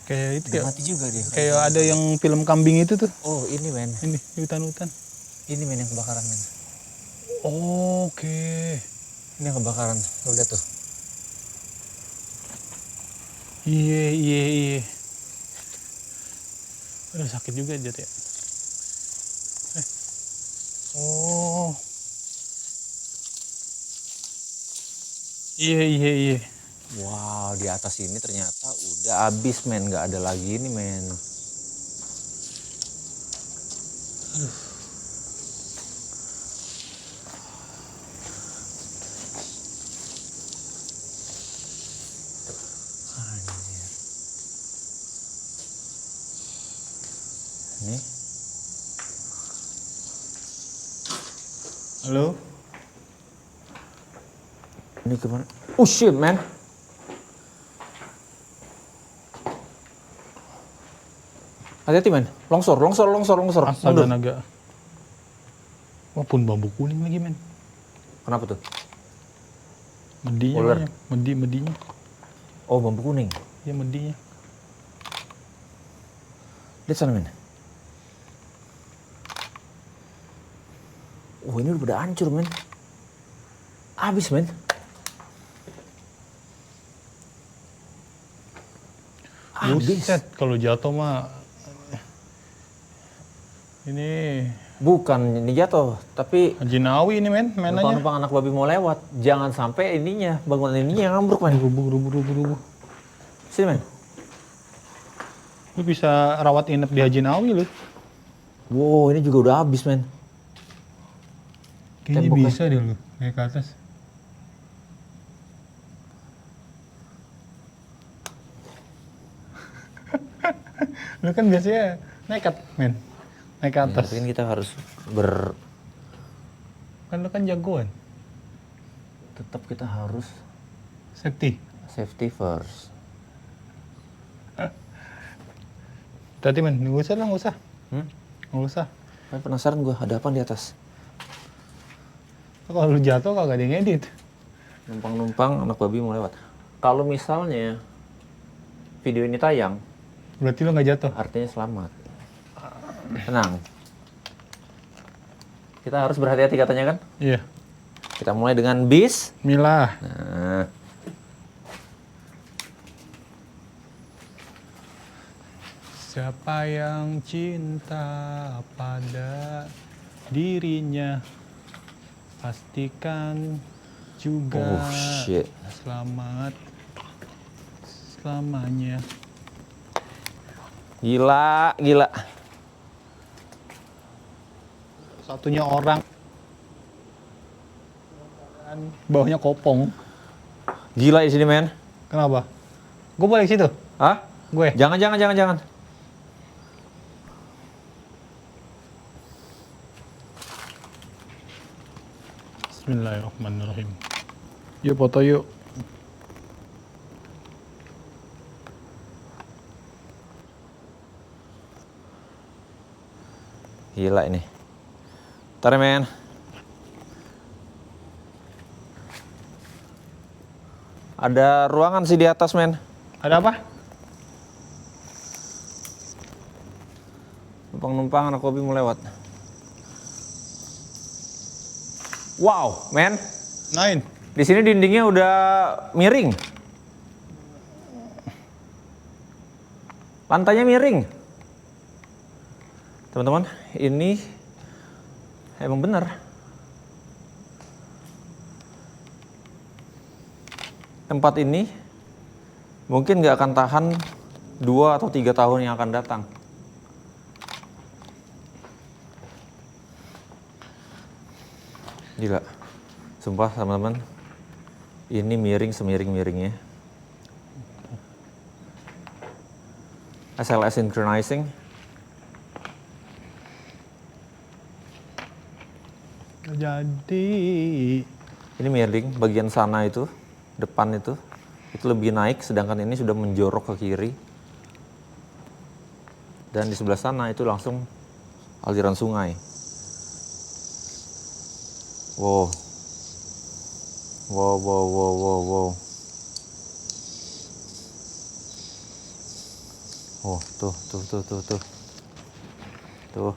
Speaker 1: Kayak itu
Speaker 2: Udah
Speaker 1: ya.
Speaker 2: mati juga dia.
Speaker 1: Kayak ada yang film kambing itu tuh.
Speaker 2: Oh, ini, men.
Speaker 1: Ini di hutan-hutan.
Speaker 2: Ini, men, yang kebakaran, men.
Speaker 1: Oke.
Speaker 2: Ini yang kebakaran. Lu lihat tuh.
Speaker 1: Iya. Aduh sakit juga jatuh ya. Oh. Iya.
Speaker 2: Wow, di atas ini ternyata udah habis, men. Nggak ada lagi ini, men. Anjir. Ini.
Speaker 1: Halo?
Speaker 2: Ini kemana? Oh shit, man. Hati-hati, men. Longsor.
Speaker 1: Astaga
Speaker 2: Mundur.
Speaker 1: naga. Wah pun bambu kuning lagi men.
Speaker 2: Kenapa tuh?
Speaker 1: Medinya
Speaker 2: Ular.
Speaker 1: banyak. Medinya.
Speaker 2: Oh, bambu kuning.
Speaker 1: Ya medinya.
Speaker 2: Lihat sana, men. Oh, ini udah pada hancur, men. Habis, men. Habis.
Speaker 1: Buset, kalau jatuh mah ini
Speaker 2: Bukan ini jatuh, tapi
Speaker 1: Jinawi ini men, mainannya.
Speaker 2: numpang anak babi mau lewat. Jangan sampai ininya, bangunan ininya yang ambruk, men.
Speaker 1: Rubuh.
Speaker 2: Sini, men.
Speaker 1: Lu bisa rawat inap di Hajinawi lu.
Speaker 2: Wow, ini juga udah habis, men.
Speaker 1: Kayaknya
Speaker 2: Temboknya.
Speaker 1: bisa deh lu, naik ke atas. Lu kan biasanya nekat men, naik ke
Speaker 2: Ya,
Speaker 1: atas.
Speaker 2: tapi kan kita harus
Speaker 1: Kan lu kan jagoan,
Speaker 2: tetap kita harus
Speaker 1: safety.
Speaker 2: safety first.
Speaker 1: Tadi men, nggak usah lah, nggak usah.
Speaker 2: Hmm?
Speaker 1: Nggak usah.
Speaker 2: Tapi penasaran gue, ada apa di atas?
Speaker 1: Kalau lu jatuh kagak ada yang ngedit.
Speaker 2: Numpang-numpang anak babi mau lewat. Kalau misalnya video ini tayang,
Speaker 1: Berarti lu nggak jatuh.
Speaker 2: artinya selamat. Tenang. Kita harus berhati-hati katanya kan?
Speaker 1: Iya.
Speaker 2: Kita mulai dengan bis.
Speaker 1: Milah.
Speaker 2: Nah,
Speaker 1: Siapa yang cinta pada dirinya, pastikan juga
Speaker 2: oh shit.
Speaker 1: selamat selamanya.
Speaker 2: Gila.
Speaker 1: Satunya orang, bawahnya kopong.
Speaker 2: Gila di sini, men.
Speaker 1: Kenapa? Gue balik situ.
Speaker 2: Hah?
Speaker 1: Gue.
Speaker 2: Jangan.
Speaker 1: Bismillahirrahmanirrahim. Yuk foto yuk.
Speaker 2: Gila ini. Ntar ya, men. Ada ruangan sih di atas, men.
Speaker 1: Ada apa?
Speaker 2: Numpang-numpang anak kopi mau lewat. Wow, men.
Speaker 1: Nain.
Speaker 2: Di sini dindingnya udah miring. Lantainya miring. Teman-teman, ini emang benar. Tempat ini mungkin nggak akan tahan 2 atau 3 tahun yang akan datang. Gila. Sumpah teman-teman. Ini miring semiring-miringnya. SLS synchronizing.
Speaker 1: Jadi
Speaker 2: Ini miring, bagian sana itu, depan itu lebih naik, sedangkan ini sudah menjorok ke kiri. Dan di sebelah sana itu langsung aliran sungai. Wow. Wow, wow, wow, wow, wow. Oh, tuh. Tuh.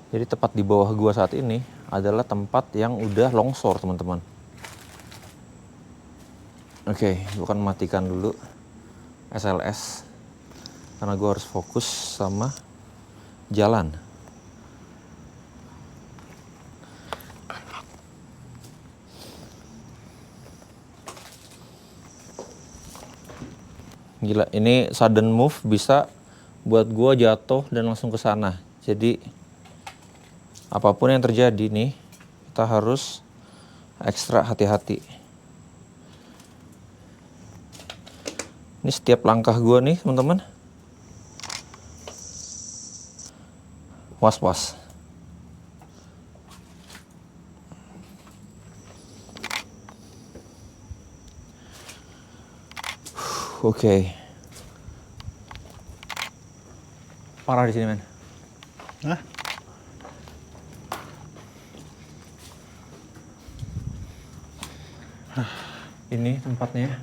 Speaker 2: Jadi tepat di bawah gua saat ini adalah tempat yang udah longsor, teman-teman. Oke, gua akan matikan dulu SLS karena gua harus fokus sama jalan. Gila, ini sudden move bisa buat gua jatuh dan langsung ke sana. Jadi apapun yang terjadi nih, kita harus ekstra hati-hati. Ini setiap langkah gua nih, teman-teman. Was-was. Oke. Parah di sini, men.
Speaker 1: Hah?
Speaker 2: Ini tempatnya.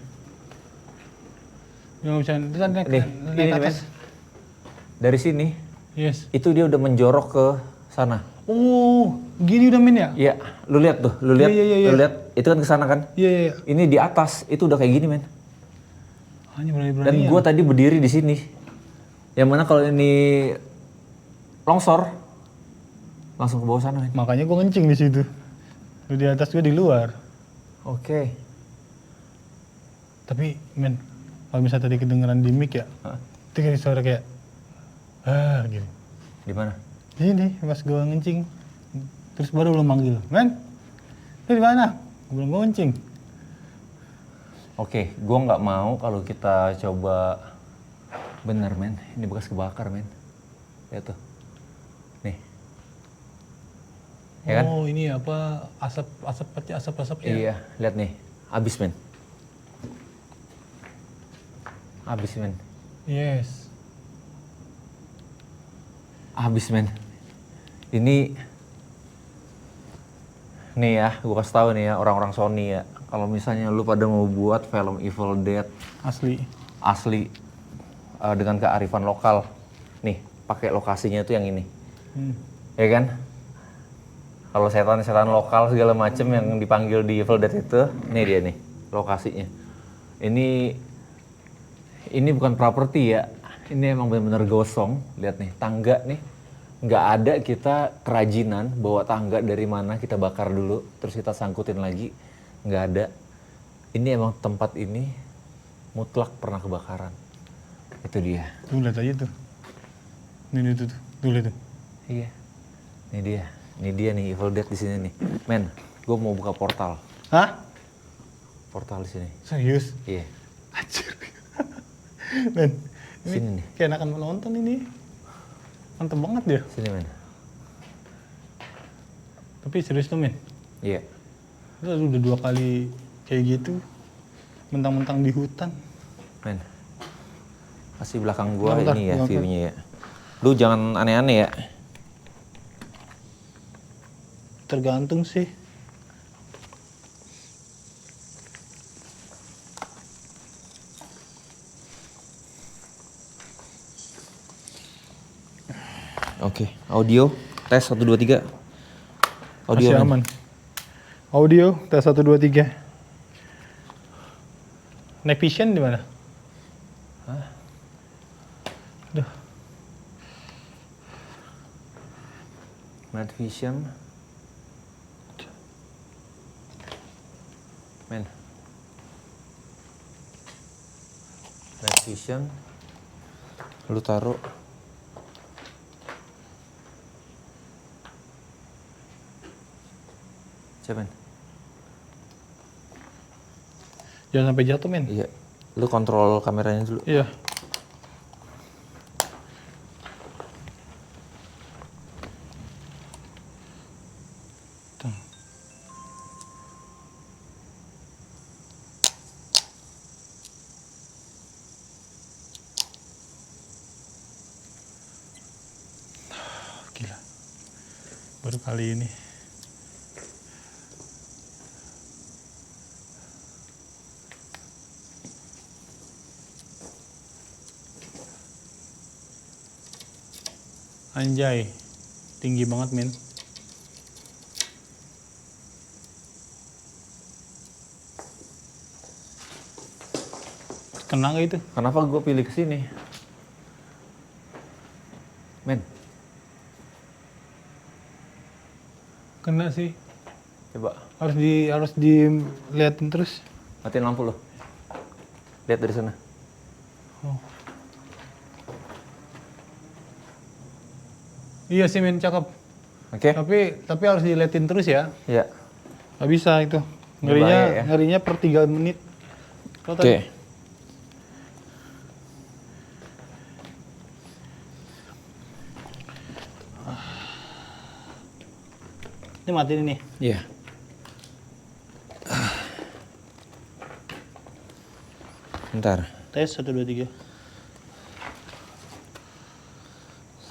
Speaker 1: Yang bisa naik
Speaker 2: Nih,
Speaker 1: naik
Speaker 2: ini,
Speaker 1: atas.
Speaker 2: men. Dari sini,
Speaker 1: Yes.
Speaker 2: itu dia udah menjorok ke sana.
Speaker 1: Oh, gini udah Min ya?
Speaker 2: Iya, lu lihat tuh, lu lihat,
Speaker 1: Iya.
Speaker 2: lu lihat, itu kan ke sana kan?
Speaker 1: Iya.
Speaker 2: Ini di atas, itu udah kayak gini, men.
Speaker 1: Hanya berani-berani.
Speaker 2: Dan gua tadi berdiri di sini. Yang mana kalau ini longsor, langsung ke bawah sana, men.
Speaker 1: Makanya gua ngencing di situ. Lu di atas, gua di luar.
Speaker 2: Oke.
Speaker 1: Tapi, men, kalau misalnya tadi kedengeran di mic ya,
Speaker 2: Hah?
Speaker 1: itu kayak suara kayak, gitu.
Speaker 2: Di mana?
Speaker 1: Ini pas gua ngencing, terus baru lu manggil, men, lu di mana? Gua bilang gua ngencing.
Speaker 2: Oke, gua nggak mau kalau kita coba bener, men. Ini bekas kebakar, men. Lihat tuh. Nih. Ya kan?
Speaker 1: Oh, ini apa asap ya?
Speaker 2: Iya, lihat nih. Abis, men. Abis, men.
Speaker 1: Yes.
Speaker 2: Abis, men. Ini nih ya, gue kasih tahu nih ya orang-orang Sony ya. Kalau misalnya lu pada mau buat film Evil Dead asli dengan kearifan lokal, nih pakai lokasinya itu yang ini, ya kan? Kalau setan-setan lokal segala macem yang dipanggil di Evil Dead itu, nih dia nih lokasinya. Ini bukan properti ya, ini emang benar-benar gosong. Lihat nih tangga nih, nggak ada kita kerajinan bawa tangga dari mana kita bakar dulu, terus kita sangkutin lagi, nggak ada. Ini emang tempat ini mutlak pernah kebakaran. Itu dia.
Speaker 1: Tuh lihat aja tuh. Ini tuh, tuh lihat tuh.
Speaker 2: Iya. Ini dia nih Evil Dead di sini nih. Men, gue mau buka portal.
Speaker 1: Hah?
Speaker 2: Portal di sini.
Speaker 1: Serius?
Speaker 2: Iya.
Speaker 1: Anjir. Men, ini
Speaker 2: Sini nih.
Speaker 1: kayak enakan menonton ini. Mantep banget dia.
Speaker 2: Sini, men.
Speaker 1: Tapi serius tuh, men.
Speaker 2: Iya.
Speaker 1: Lu udah 2 kali kayak gitu. Mentang-mentang di hutan.
Speaker 2: Men. Pasti belakang gua
Speaker 1: Bentar,
Speaker 2: ini ya
Speaker 1: bentar.
Speaker 2: view-nya ya. Lu jangan aneh-aneh ya.
Speaker 1: Tergantung sih.
Speaker 2: Oke, audio tes 1 2 3. Audio
Speaker 1: Masih
Speaker 2: men.
Speaker 1: aman. Audio, tes 1, 2, 3. Night vision di mana?
Speaker 2: Hah?
Speaker 1: Aduh.
Speaker 2: Night vision. Men. Night vision. Lu taruh. Siapa men?
Speaker 1: Jangan sampai jatuh, men.
Speaker 2: Iya. Lu kontrol kameranya dulu.
Speaker 1: Iya. Tuh. Gila. Baru kali ini. Anjay, tinggi banget, men. Kena nggak itu?
Speaker 2: Kenapa gue pilih kesini? Men,
Speaker 1: Kena sih.
Speaker 2: coba
Speaker 1: Harus diliatin terus.
Speaker 2: matiin lampu lo. Lihat dari sana.
Speaker 1: Oh. Iya sih, men, cakep.
Speaker 2: Oke?
Speaker 1: Tapi harus diliatin terus ya.
Speaker 2: Iya.
Speaker 1: Nggak bisa itu.
Speaker 2: Bahaya ya.
Speaker 1: Ngerinya per 3 menit. Kalau
Speaker 2: Oke.
Speaker 1: tadi ini mati nih.
Speaker 2: Iya. Bentar.
Speaker 1: Tes 1 2 3.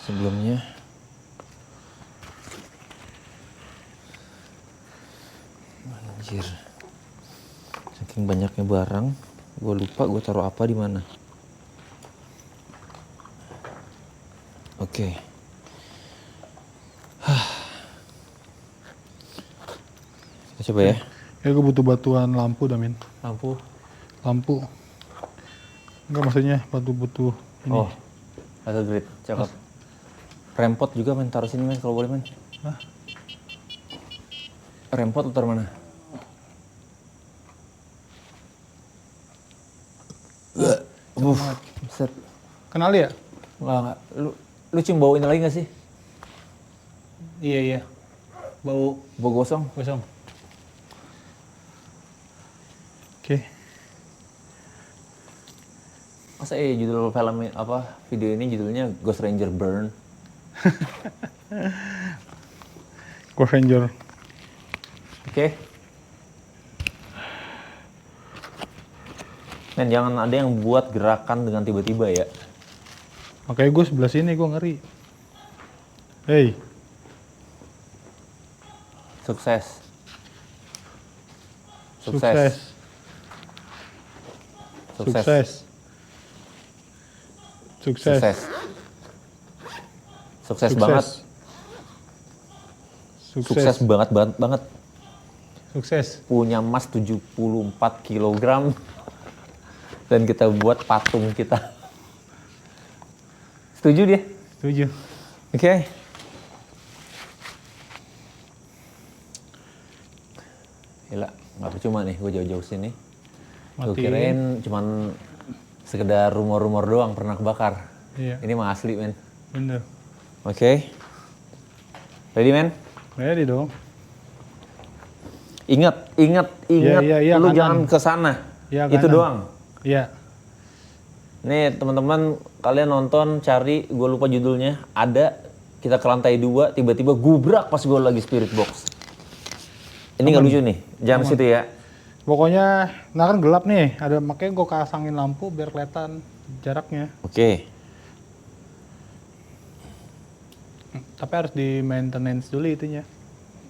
Speaker 2: Sebelumnya. Anjir. Saking banyaknya barang, gue lupa gue taruh apa di mana. Oke. Kita coba ya.
Speaker 1: Ya gue butuh batuan lampu dah, men.
Speaker 2: Lampu.
Speaker 1: Lampu. Enggak, maksudnya butuh ini.
Speaker 2: Oh. Ada grid. Cakep. Rempot juga men, taruh sini men kalau boleh men.
Speaker 1: Hah?
Speaker 2: Rempot lu taruh mana? Set.
Speaker 1: Kenal ya?
Speaker 2: Enggak. Lu cium bau ini lagi gak sih?
Speaker 1: Iya. Bau
Speaker 2: Bau gosong?
Speaker 1: kosong. Oke.
Speaker 2: Masa judul film apa video ini judulnya Ghost Ranger Burn?
Speaker 1: Ghost Ranger.
Speaker 2: Oke. Men, jangan ada yang buat gerakan dengan tiba-tiba ya.
Speaker 1: Makanya gue sebelah sini, gue ngeri. Hey.
Speaker 2: Sukses.
Speaker 1: Sukses.
Speaker 2: Sukses.
Speaker 1: Sukses.
Speaker 2: Sukses banget. Sukses banget.
Speaker 1: Sukses.
Speaker 2: Punya emas 74 kilogram. Dan kita buat patung kita. Setuju dia?
Speaker 1: Setuju.
Speaker 2: Oke. Gila, nggak percuma nih gue jauh-jauh sini. Gue
Speaker 1: Matiin.
Speaker 2: kirain cuman sekedar rumor-rumor doang pernah kebakar.
Speaker 1: Iya.
Speaker 2: Ini mah asli men.
Speaker 1: Bener.
Speaker 2: Oke. Ready men?
Speaker 1: Ready dong.
Speaker 2: Ingat.
Speaker 1: Iya,
Speaker 2: Lu
Speaker 1: kanan.
Speaker 2: jangan ke sana.
Speaker 1: Iya,
Speaker 2: Itu
Speaker 1: kanan.
Speaker 2: doang.
Speaker 1: Iya.
Speaker 2: Nih teman-teman, kalian nonton cari, gue lupa judulnya. Ada, kita ke lantai 2, tiba-tiba gubrak pas gue lagi spirit box. Ini nggak lucu nih, jangan situ ya.
Speaker 1: Pokoknya, nah kan gelap nih. Makanya gue kasangin lampu biar kelihatan jaraknya.
Speaker 2: Oke.
Speaker 1: Tapi harus di maintenance dulu itunya.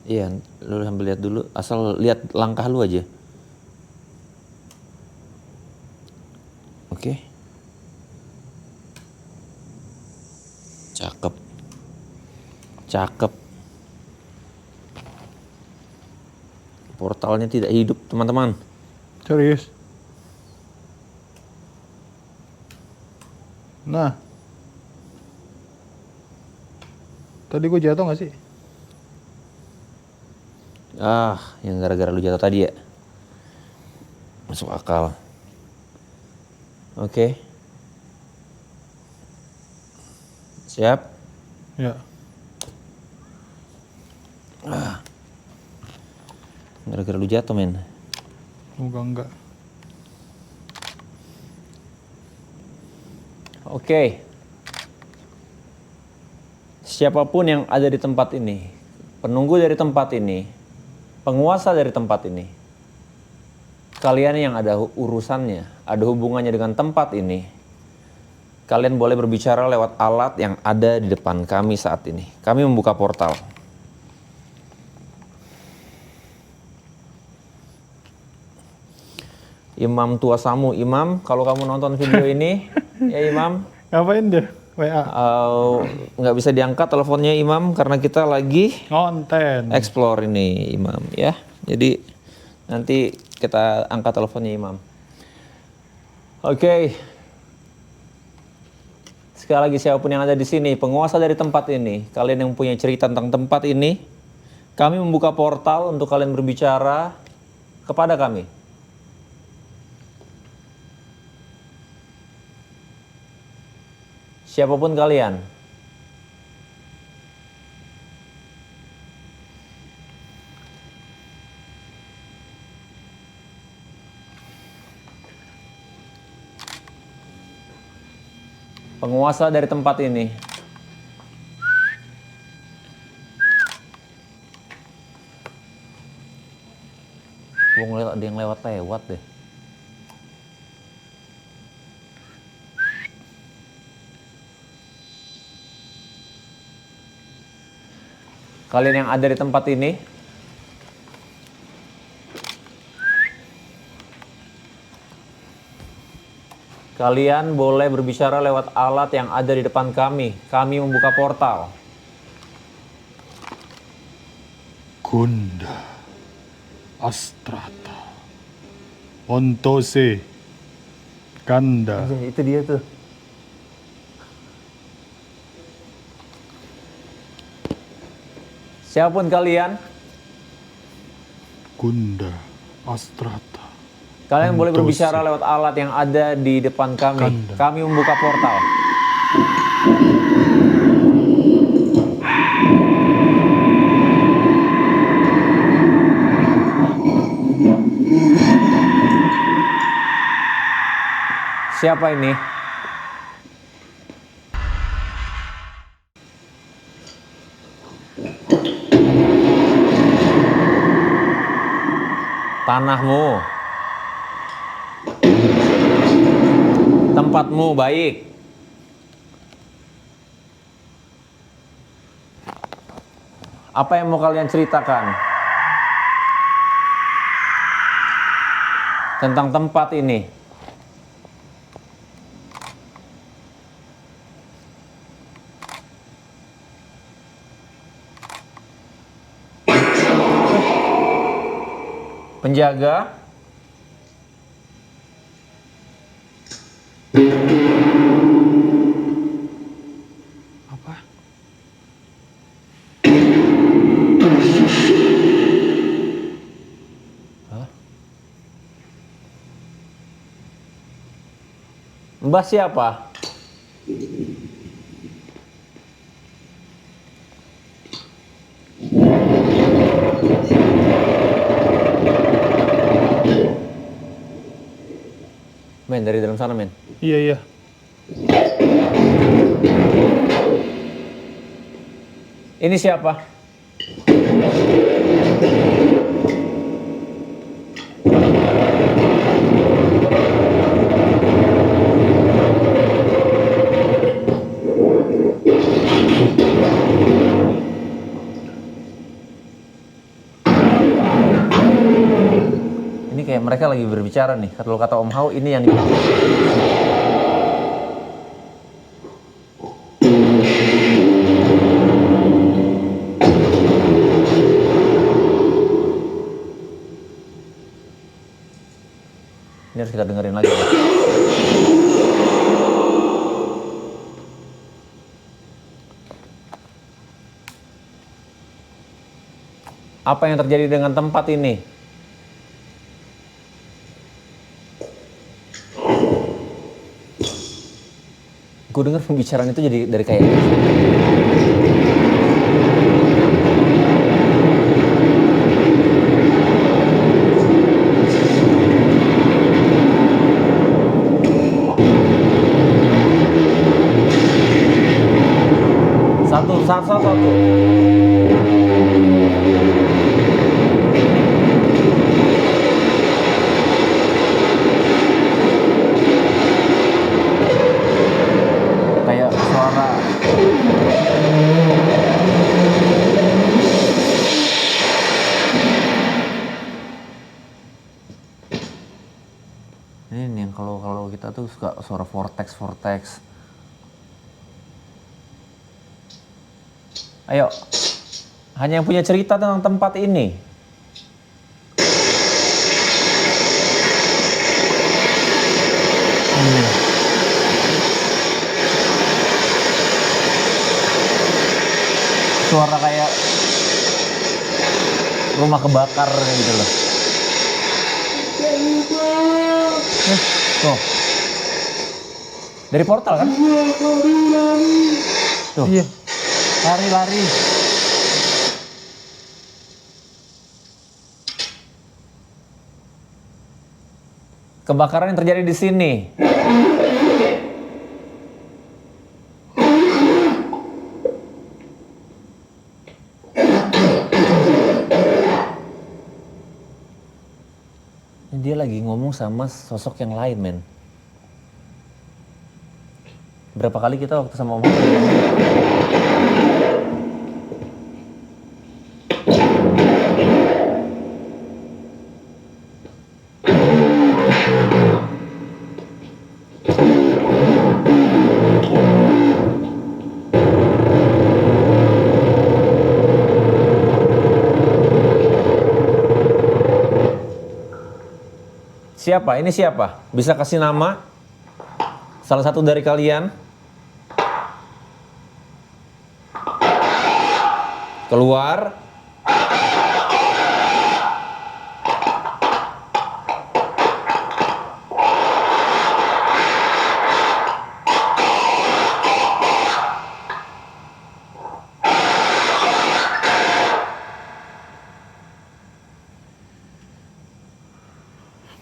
Speaker 2: Iya, lu sambil lihat dulu, asal lihat langkah lu aja. Oke. Cakep. Portalnya tidak hidup, teman-teman.
Speaker 1: Serius. Nah. Tadi gue jatuh gak sih?
Speaker 2: Yang gara-gara lu jatuh tadi ya. Masuk akal. Oke. Siap?
Speaker 1: Ya.
Speaker 2: Gara-gara lu jatuh, men.
Speaker 1: Semoga enggak.
Speaker 2: Oke. Siapapun yang ada di tempat ini, penunggu dari tempat ini, penguasa dari tempat ini, kalian yang ada urusannya, ada hubungannya dengan tempat ini, kalian boleh berbicara lewat alat yang ada di depan kami saat ini. Kami membuka portal. Imam tua Samu, Imam, kalau kamu nonton video ini, ya Imam.
Speaker 1: Ngapain dia? WA.
Speaker 2: Nggak bisa diangkat teleponnya Imam karena kita lagi
Speaker 1: Konten.
Speaker 2: explore ini Imam ya. Jadi nanti kita angkat teleponnya Imam. Oke. Sekali lagi siapapun yang ada di sini, penguasa dari tempat ini, kalian yang punya cerita tentang tempat ini, kami membuka portal untuk kalian berbicara kepada kami. Siapapun kalian. Penguasa dari tempat ini. Gue ngeliat ada yang lewat-lewat deh. Kalian yang ada di tempat ini, kalian boleh berbicara lewat alat yang ada di depan kami. Kami membuka portal.
Speaker 1: Gunda. Astrata. Ontose. Kanda.
Speaker 2: Itu dia tuh. Siapapun kalian,
Speaker 1: Gunda. Astrata.
Speaker 2: kalian boleh
Speaker 1: Ontose.
Speaker 2: berbicara lewat alat yang ada di depan kami.
Speaker 1: Kanda.
Speaker 2: Kami membuka portal. Siapa ini? Tanahmu, tempatmu baik. Apa yang mau kalian ceritakan tentang tempat ini? Penjaga,
Speaker 1: Apa?
Speaker 2: Mbah siapa? Men, dari dalam sana, men.
Speaker 1: Iya, iya.
Speaker 2: Ini siapa? Ini kayak mereka lagi berbicara nih. Kalau kata Om Hao, ini yang ini harus kita dengerin lagi. Apa yang terjadi dengan tempat ini? Gue dengar pembicaraan itu jadi dari kayak gitu. Satu. Kayak suara. Ini nih yang kalau kita tuh suka suara vortex. Ayo, hanya yang punya cerita tentang tempat ini. Suara kayak rumah kebakar gitu loh. Tuh. Dari portal kan? Tuh.
Speaker 1: Iya.
Speaker 2: Lari. Kebakaran yang terjadi di sini. Dia lagi ngomong sama sosok yang lain, men. Berapa kali kita waktu sama Om Siapa? Ini siapa? Bisa kasih nama? Salah satu dari kalian? Keluar.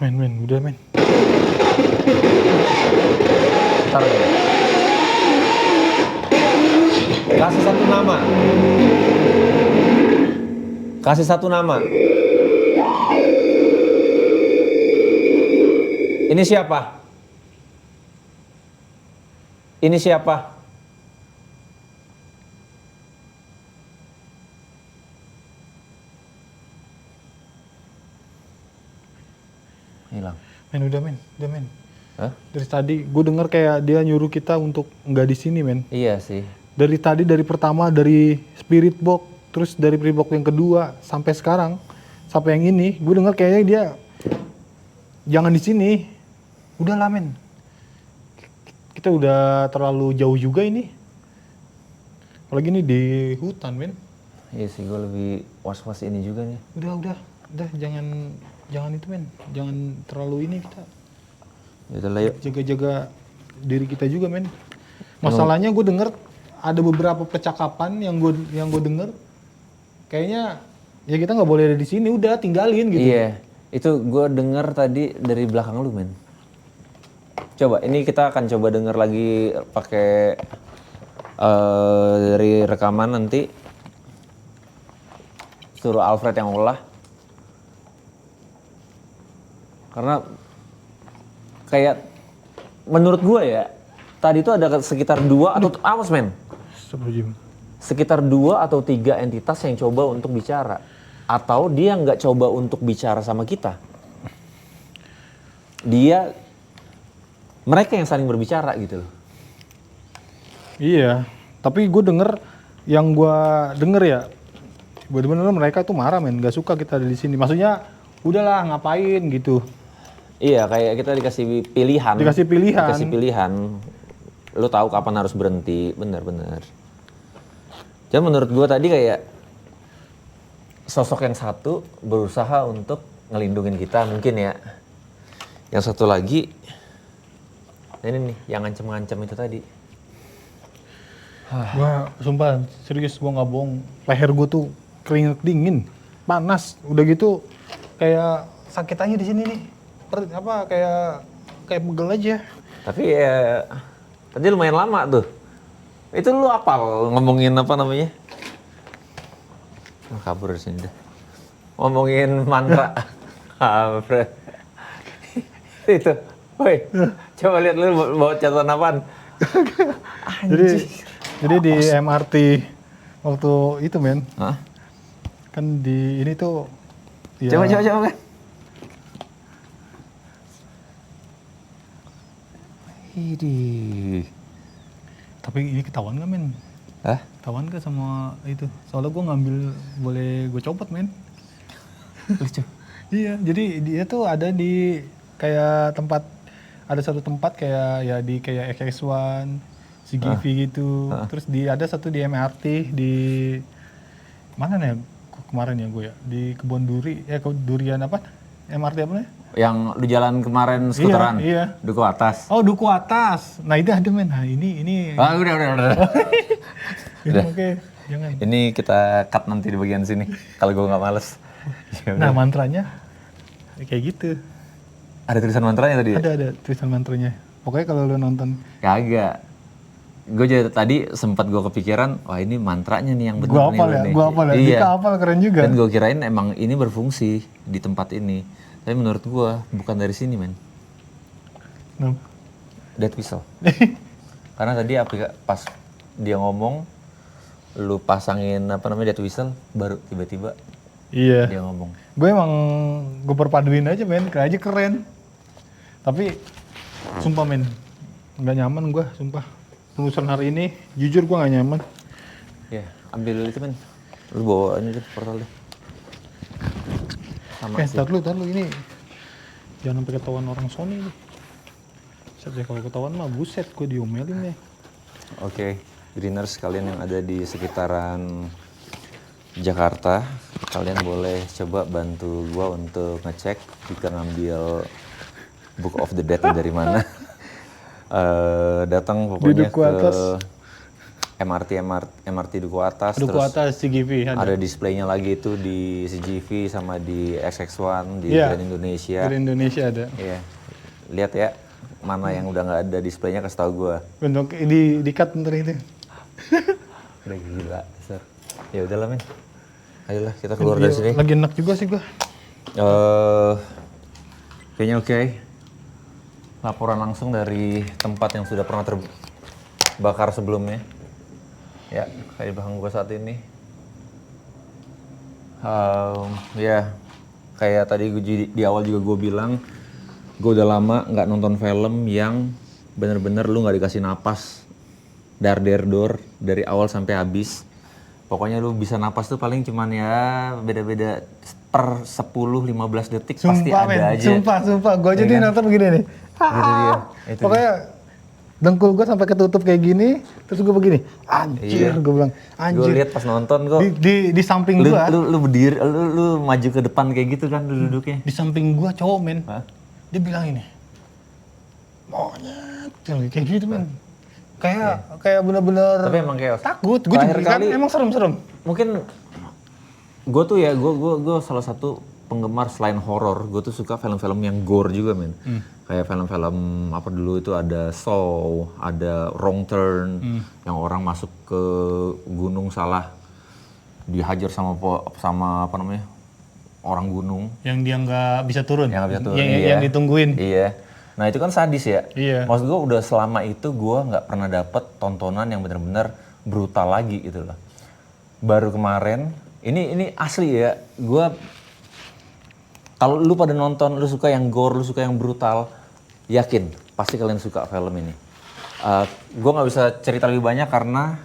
Speaker 1: Men, udah men.
Speaker 2: Ntar ya. Kasih satu nama. Kasih satu nama. Ini siapa? Ini siapa? Hilang.
Speaker 1: Men, udah men.
Speaker 2: Hah?
Speaker 1: Dari tadi gue denger kayak dia nyuruh kita untuk nggak di sini men.
Speaker 2: Iya sih.
Speaker 1: Dari tadi, dari pertama dari spirit box, terus dari spirit box yang kedua sampai sekarang, sampai yang ini, gue denger kayaknya dia jangan di sini. Udahlah men. Kita udah terlalu jauh juga ini. Apalagi ini di hutan men.
Speaker 2: Iya sih, gue lebih was-was ini juga nih.
Speaker 1: Udah jangan itu men. Jangan terlalu ini kita.
Speaker 2: Yaudah yuk.
Speaker 1: Jaga-jaga diri kita juga men. Masalahnya gue denger ada beberapa percakapan yang gue denger kayaknya ya kita nggak boleh ada di sini, udah tinggalin gitu.
Speaker 2: Iya, itu gue denger tadi dari belakang lu men. Coba ini kita akan coba denger lagi pakai dari rekaman nanti. Suruh Alfred yang olah. Karena kayak menurut gue ya, tadi itu ada sekitar 2 atau awas men. Sekitar 2 atau 3 entitas yang coba untuk bicara. Atau dia nggak coba untuk bicara sama kita. Mereka yang saling berbicara gitu loh.
Speaker 1: Iya, tapi gue yang gue denger ya, bener-bener mereka tuh marah men, gak suka kita ada di sini. Maksudnya, udahlah ngapain gitu.
Speaker 2: Iya, kayak kita dikasih pilihan. Dikasih pilihan. Lu tahu kapan harus berhenti, bener-bener. Jadi menurut gue tadi kayak sosok yang satu berusaha untuk ngelindungin kita mungkin ya. Yang satu lagi, ini nih yang ngancem-ngancem itu tadi.
Speaker 1: Gua sumpah serius gua nggak bohong. Leher gua tuh keringet dingin, panas. Udah gitu kayak sakit aja di sini nih. Kayak pegel aja.
Speaker 2: Tapi ya tadi lumayan lama tuh. Itu lu apal ngomongin apa namanya? Kabur dari sini deh. Ngomongin mantra. Kabur. Itu. Woi, coba lihat lu bawa catatan apaan?
Speaker 1: Jadi di MRT waktu itu men,
Speaker 2: Hah?
Speaker 1: kan di ini tuh ya,
Speaker 2: Coba kan. Idih.
Speaker 1: tapi ini ketahuan gak men?
Speaker 2: Hah?
Speaker 1: Ketahuan gak sama itu? Soalnya gue ngambil, boleh gue copot men.
Speaker 2: Lucu.
Speaker 1: Iya, jadi dia tuh ada di kayak tempat, ada satu tempat kayak ya di kayak XX1, CGV gitu. Terus ada satu di MRT di mana nih? Kemarin ya gue ya di Kebon Duri, Durian apa? MRT apa nih?
Speaker 2: Yang lu jalan kemarin skuteran.
Speaker 1: Iya.
Speaker 2: Duku atas.
Speaker 1: Oh, Duku Atas. Nah itu ada men. Nah ini.
Speaker 2: Ah, udah.
Speaker 1: Ini
Speaker 2: Udah.
Speaker 1: oke, jangan.
Speaker 2: Ini kita cut nanti di bagian sini. Kalau gue nggak males. Ya
Speaker 1: Nah
Speaker 2: udah.
Speaker 1: mantranya kayak gitu.
Speaker 2: Ada tulisan mantranya tadi?
Speaker 1: Ada tulisan mantranya. Pokoknya kalau lu nonton,
Speaker 2: Kagak. Gue jadi tadi sempat gue kepikiran, wah ini mantranya nih yang benar
Speaker 1: gua
Speaker 2: nih.
Speaker 1: hafal
Speaker 2: lu
Speaker 1: ya,
Speaker 2: nih.
Speaker 1: gua hafal ya.
Speaker 2: Iya.
Speaker 1: Dika hafal keren juga.
Speaker 2: Dan gue kirain emang ini berfungsi di tempat ini. Tapi menurut gue bukan dari sini men.
Speaker 1: Nah.
Speaker 2: Death whistle. Karena tadi pas dia ngomong, lu pasangin apa namanya death whistle, baru tiba-tiba
Speaker 1: Iya.
Speaker 2: dia ngomong.
Speaker 1: Gue emang gue perpaduin aja men, kayak aja keren. Tapi sumpah men, nggak nyaman gue, sumpah. Penulisan hari ini, jujur gue nggak nyaman.
Speaker 2: Ya, ambil itu men. Lu bawa ini deh portal deh. Sama sih.
Speaker 1: Tar lu ini. Jangan sampai ketahuan orang Sony nih. Set deh, kalau ketahuan mah buset, gue diomelin ya.
Speaker 2: Oke, greeners kalian yang ada di sekitaran Jakarta, kalian boleh coba bantu gua untuk ngecek jika ngambil Book of the Dead dari mana. Datang pokoknya
Speaker 1: Duku
Speaker 2: ke
Speaker 1: Atas.
Speaker 2: MRT Duku Atas,
Speaker 1: Duku
Speaker 2: terus
Speaker 1: Atas CGV
Speaker 2: ada displaynya lagi itu di CGV sama di XX1 di
Speaker 1: Iya.
Speaker 2: Grand Indonesia.
Speaker 1: Dari Indonesia ada.
Speaker 2: Iya, lihat ya mana yang udah nggak ada displaynya kasih tau gua.
Speaker 1: Bentuk di cut ntar itu.
Speaker 2: Udah gila, Sir. Ya udahlah men. Ayolah kita keluar dari sini.
Speaker 1: Lagi enak juga sih gue.
Speaker 2: Kayaknya oke. Laporan langsung dari tempat yang sudah pernah terbakar sebelumnya. Ya, kayak di belakang gue saat ini. Ya, kayak tadi di awal juga gue bilang, gue udah lama nggak nonton film yang bener-bener lu nggak dikasih napas dar-der-dor dari awal sampai habis. Pokoknya lu bisa napas tuh paling cuman ya beda-beda per 10-15 detik pasti
Speaker 1: Sumpah
Speaker 2: ada
Speaker 1: men,
Speaker 2: aja.
Speaker 1: sumpah. Gue jadi nonton begini nih.
Speaker 2: Gitu dia. Itu
Speaker 1: Pokoknya dengkul gue sampai ketutup kayak gini, terus gue begini, anjir,
Speaker 2: Iya.
Speaker 1: gue bilang,
Speaker 2: Gue
Speaker 1: anjir.
Speaker 2: lihat pas nonton kok.
Speaker 1: Di samping
Speaker 2: Lu,
Speaker 1: gue,
Speaker 2: lu berdiri, lu maju ke depan kayak gitu kan lu duduknya.
Speaker 1: di samping gue cowok men,
Speaker 2: Hah?
Speaker 1: dia bilang ini, monyet, kayak gitu men. Kayak bener-bener
Speaker 2: Tapi emang chaos.
Speaker 1: takut, gue
Speaker 2: Terakhir
Speaker 1: juga kan
Speaker 2: kali-
Speaker 1: emang serem-serem.
Speaker 2: Mungkin gue tuh ya, gue salah satu penggemar selain horor, gue tuh suka film-film yang gore juga men. Kayak film-film apa dulu itu ada Saw, ada Wrong Turn, yang orang masuk ke gunung salah dihajar sama apa namanya orang gunung.
Speaker 1: Yang dia nggak bisa turun,
Speaker 2: Yang nggak bisa turun,
Speaker 1: yang,
Speaker 2: iya.
Speaker 1: yang ditungguin.
Speaker 2: Iya. Nah itu kan sadis ya.
Speaker 1: Iya.
Speaker 2: Maksud gue udah selama itu gue nggak pernah dapet tontonan yang benar-benar brutal lagi gitu loh. Baru kemarin, ini asli ya. Gue kalau lu pada nonton, lu suka yang gore, lu suka yang brutal, yakin pasti kalian suka film ini. Gue nggak bisa cerita lebih banyak karena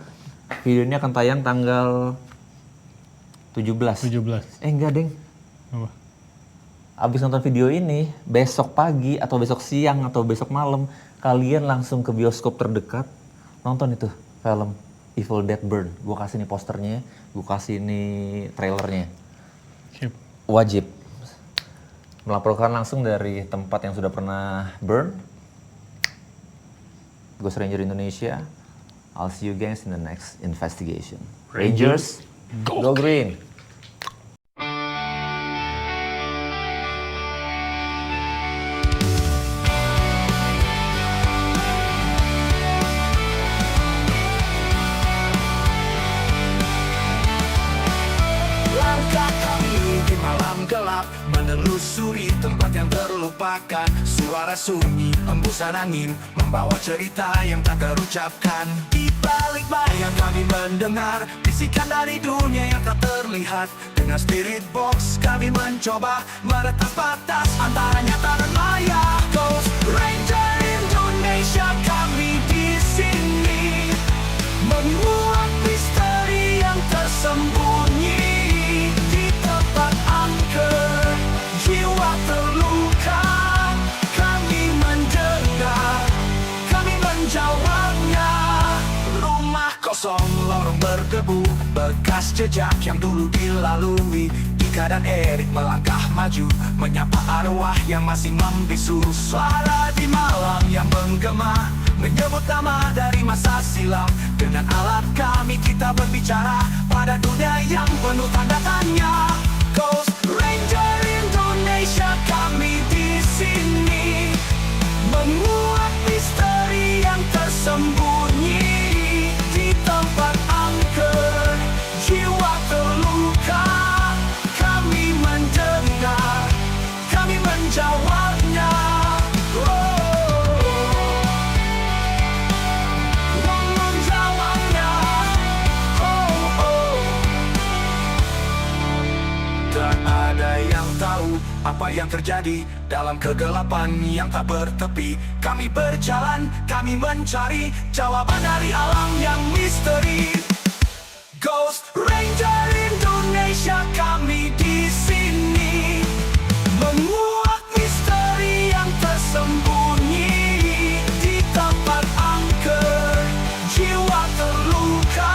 Speaker 2: video ini akan tayang tanggal 17.
Speaker 1: 17.
Speaker 2: Enggak deng.
Speaker 1: Apa?
Speaker 2: Abis nonton video ini, besok pagi atau besok siang atau besok malam, kalian langsung ke bioskop terdekat, nonton itu film Evil Dead Burn. Gue kasih nih posternya, gue kasih nih trailernya.
Speaker 1: Sip.
Speaker 2: Wajib. Melaporkan langsung dari tempat yang sudah pernah burn, Ghost Ranger Indonesia. I'll see you guys in the next investigation. Rangers, go green!
Speaker 4: Langkah kami di malam gelap, menelusuri tempat yang terlupakan. Suara sunyi, embusan angin, membawa cerita yang tak terucapkan. Di balik bayang kami mendengar bisikan dari dunia yang tak terlihat. Dengan spirit box kami mencoba meretas batas antara nyata dan maya. Ghost Ranger Indonesia, kami di sini menguak misteri yang tersembunyi. Di tempat angker, jiwa terluka, kami mendengar, kami menjawabnya. Rumah kosong, lorong berdebu, bekas jejak yang dulu dilalui. Ika dan Erik melangkah maju, menyapa arwah yang masih membisu. Suara di malam yang menggema, menyebut nama dari masa silam. Dengan alat kami kita berbicara pada dunia yang penuh tanda tanya. Ghost Ranger Indonesia, kami di sini menguak misteri yang tersembunyi. Di tempat angker, jiwa terluka, kami mendengar, kami menjawabnya. Menjawabnya. Tak ada yang tahu apa yang terjadi dalam kegelapan yang tak bertepi. Kami berjalan, kami mencari jawaban dari alam yang misteri. Ghost Ranger Indonesia, kami di sini menguak misteri yang tersembunyi. Di tempat angker, jiwa terluka,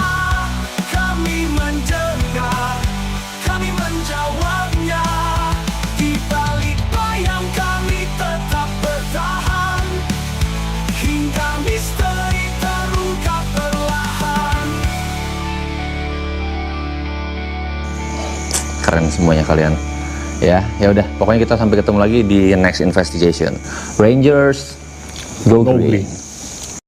Speaker 4: kami mendengar, kami menjawabnya. Di balik bayang kami tetap bertahan hingga misteri terungkap perlahan.
Speaker 2: Keren semuanya kalian. Ya udah, pokoknya kita sampai ketemu lagi di next investigation. Rangers, go green.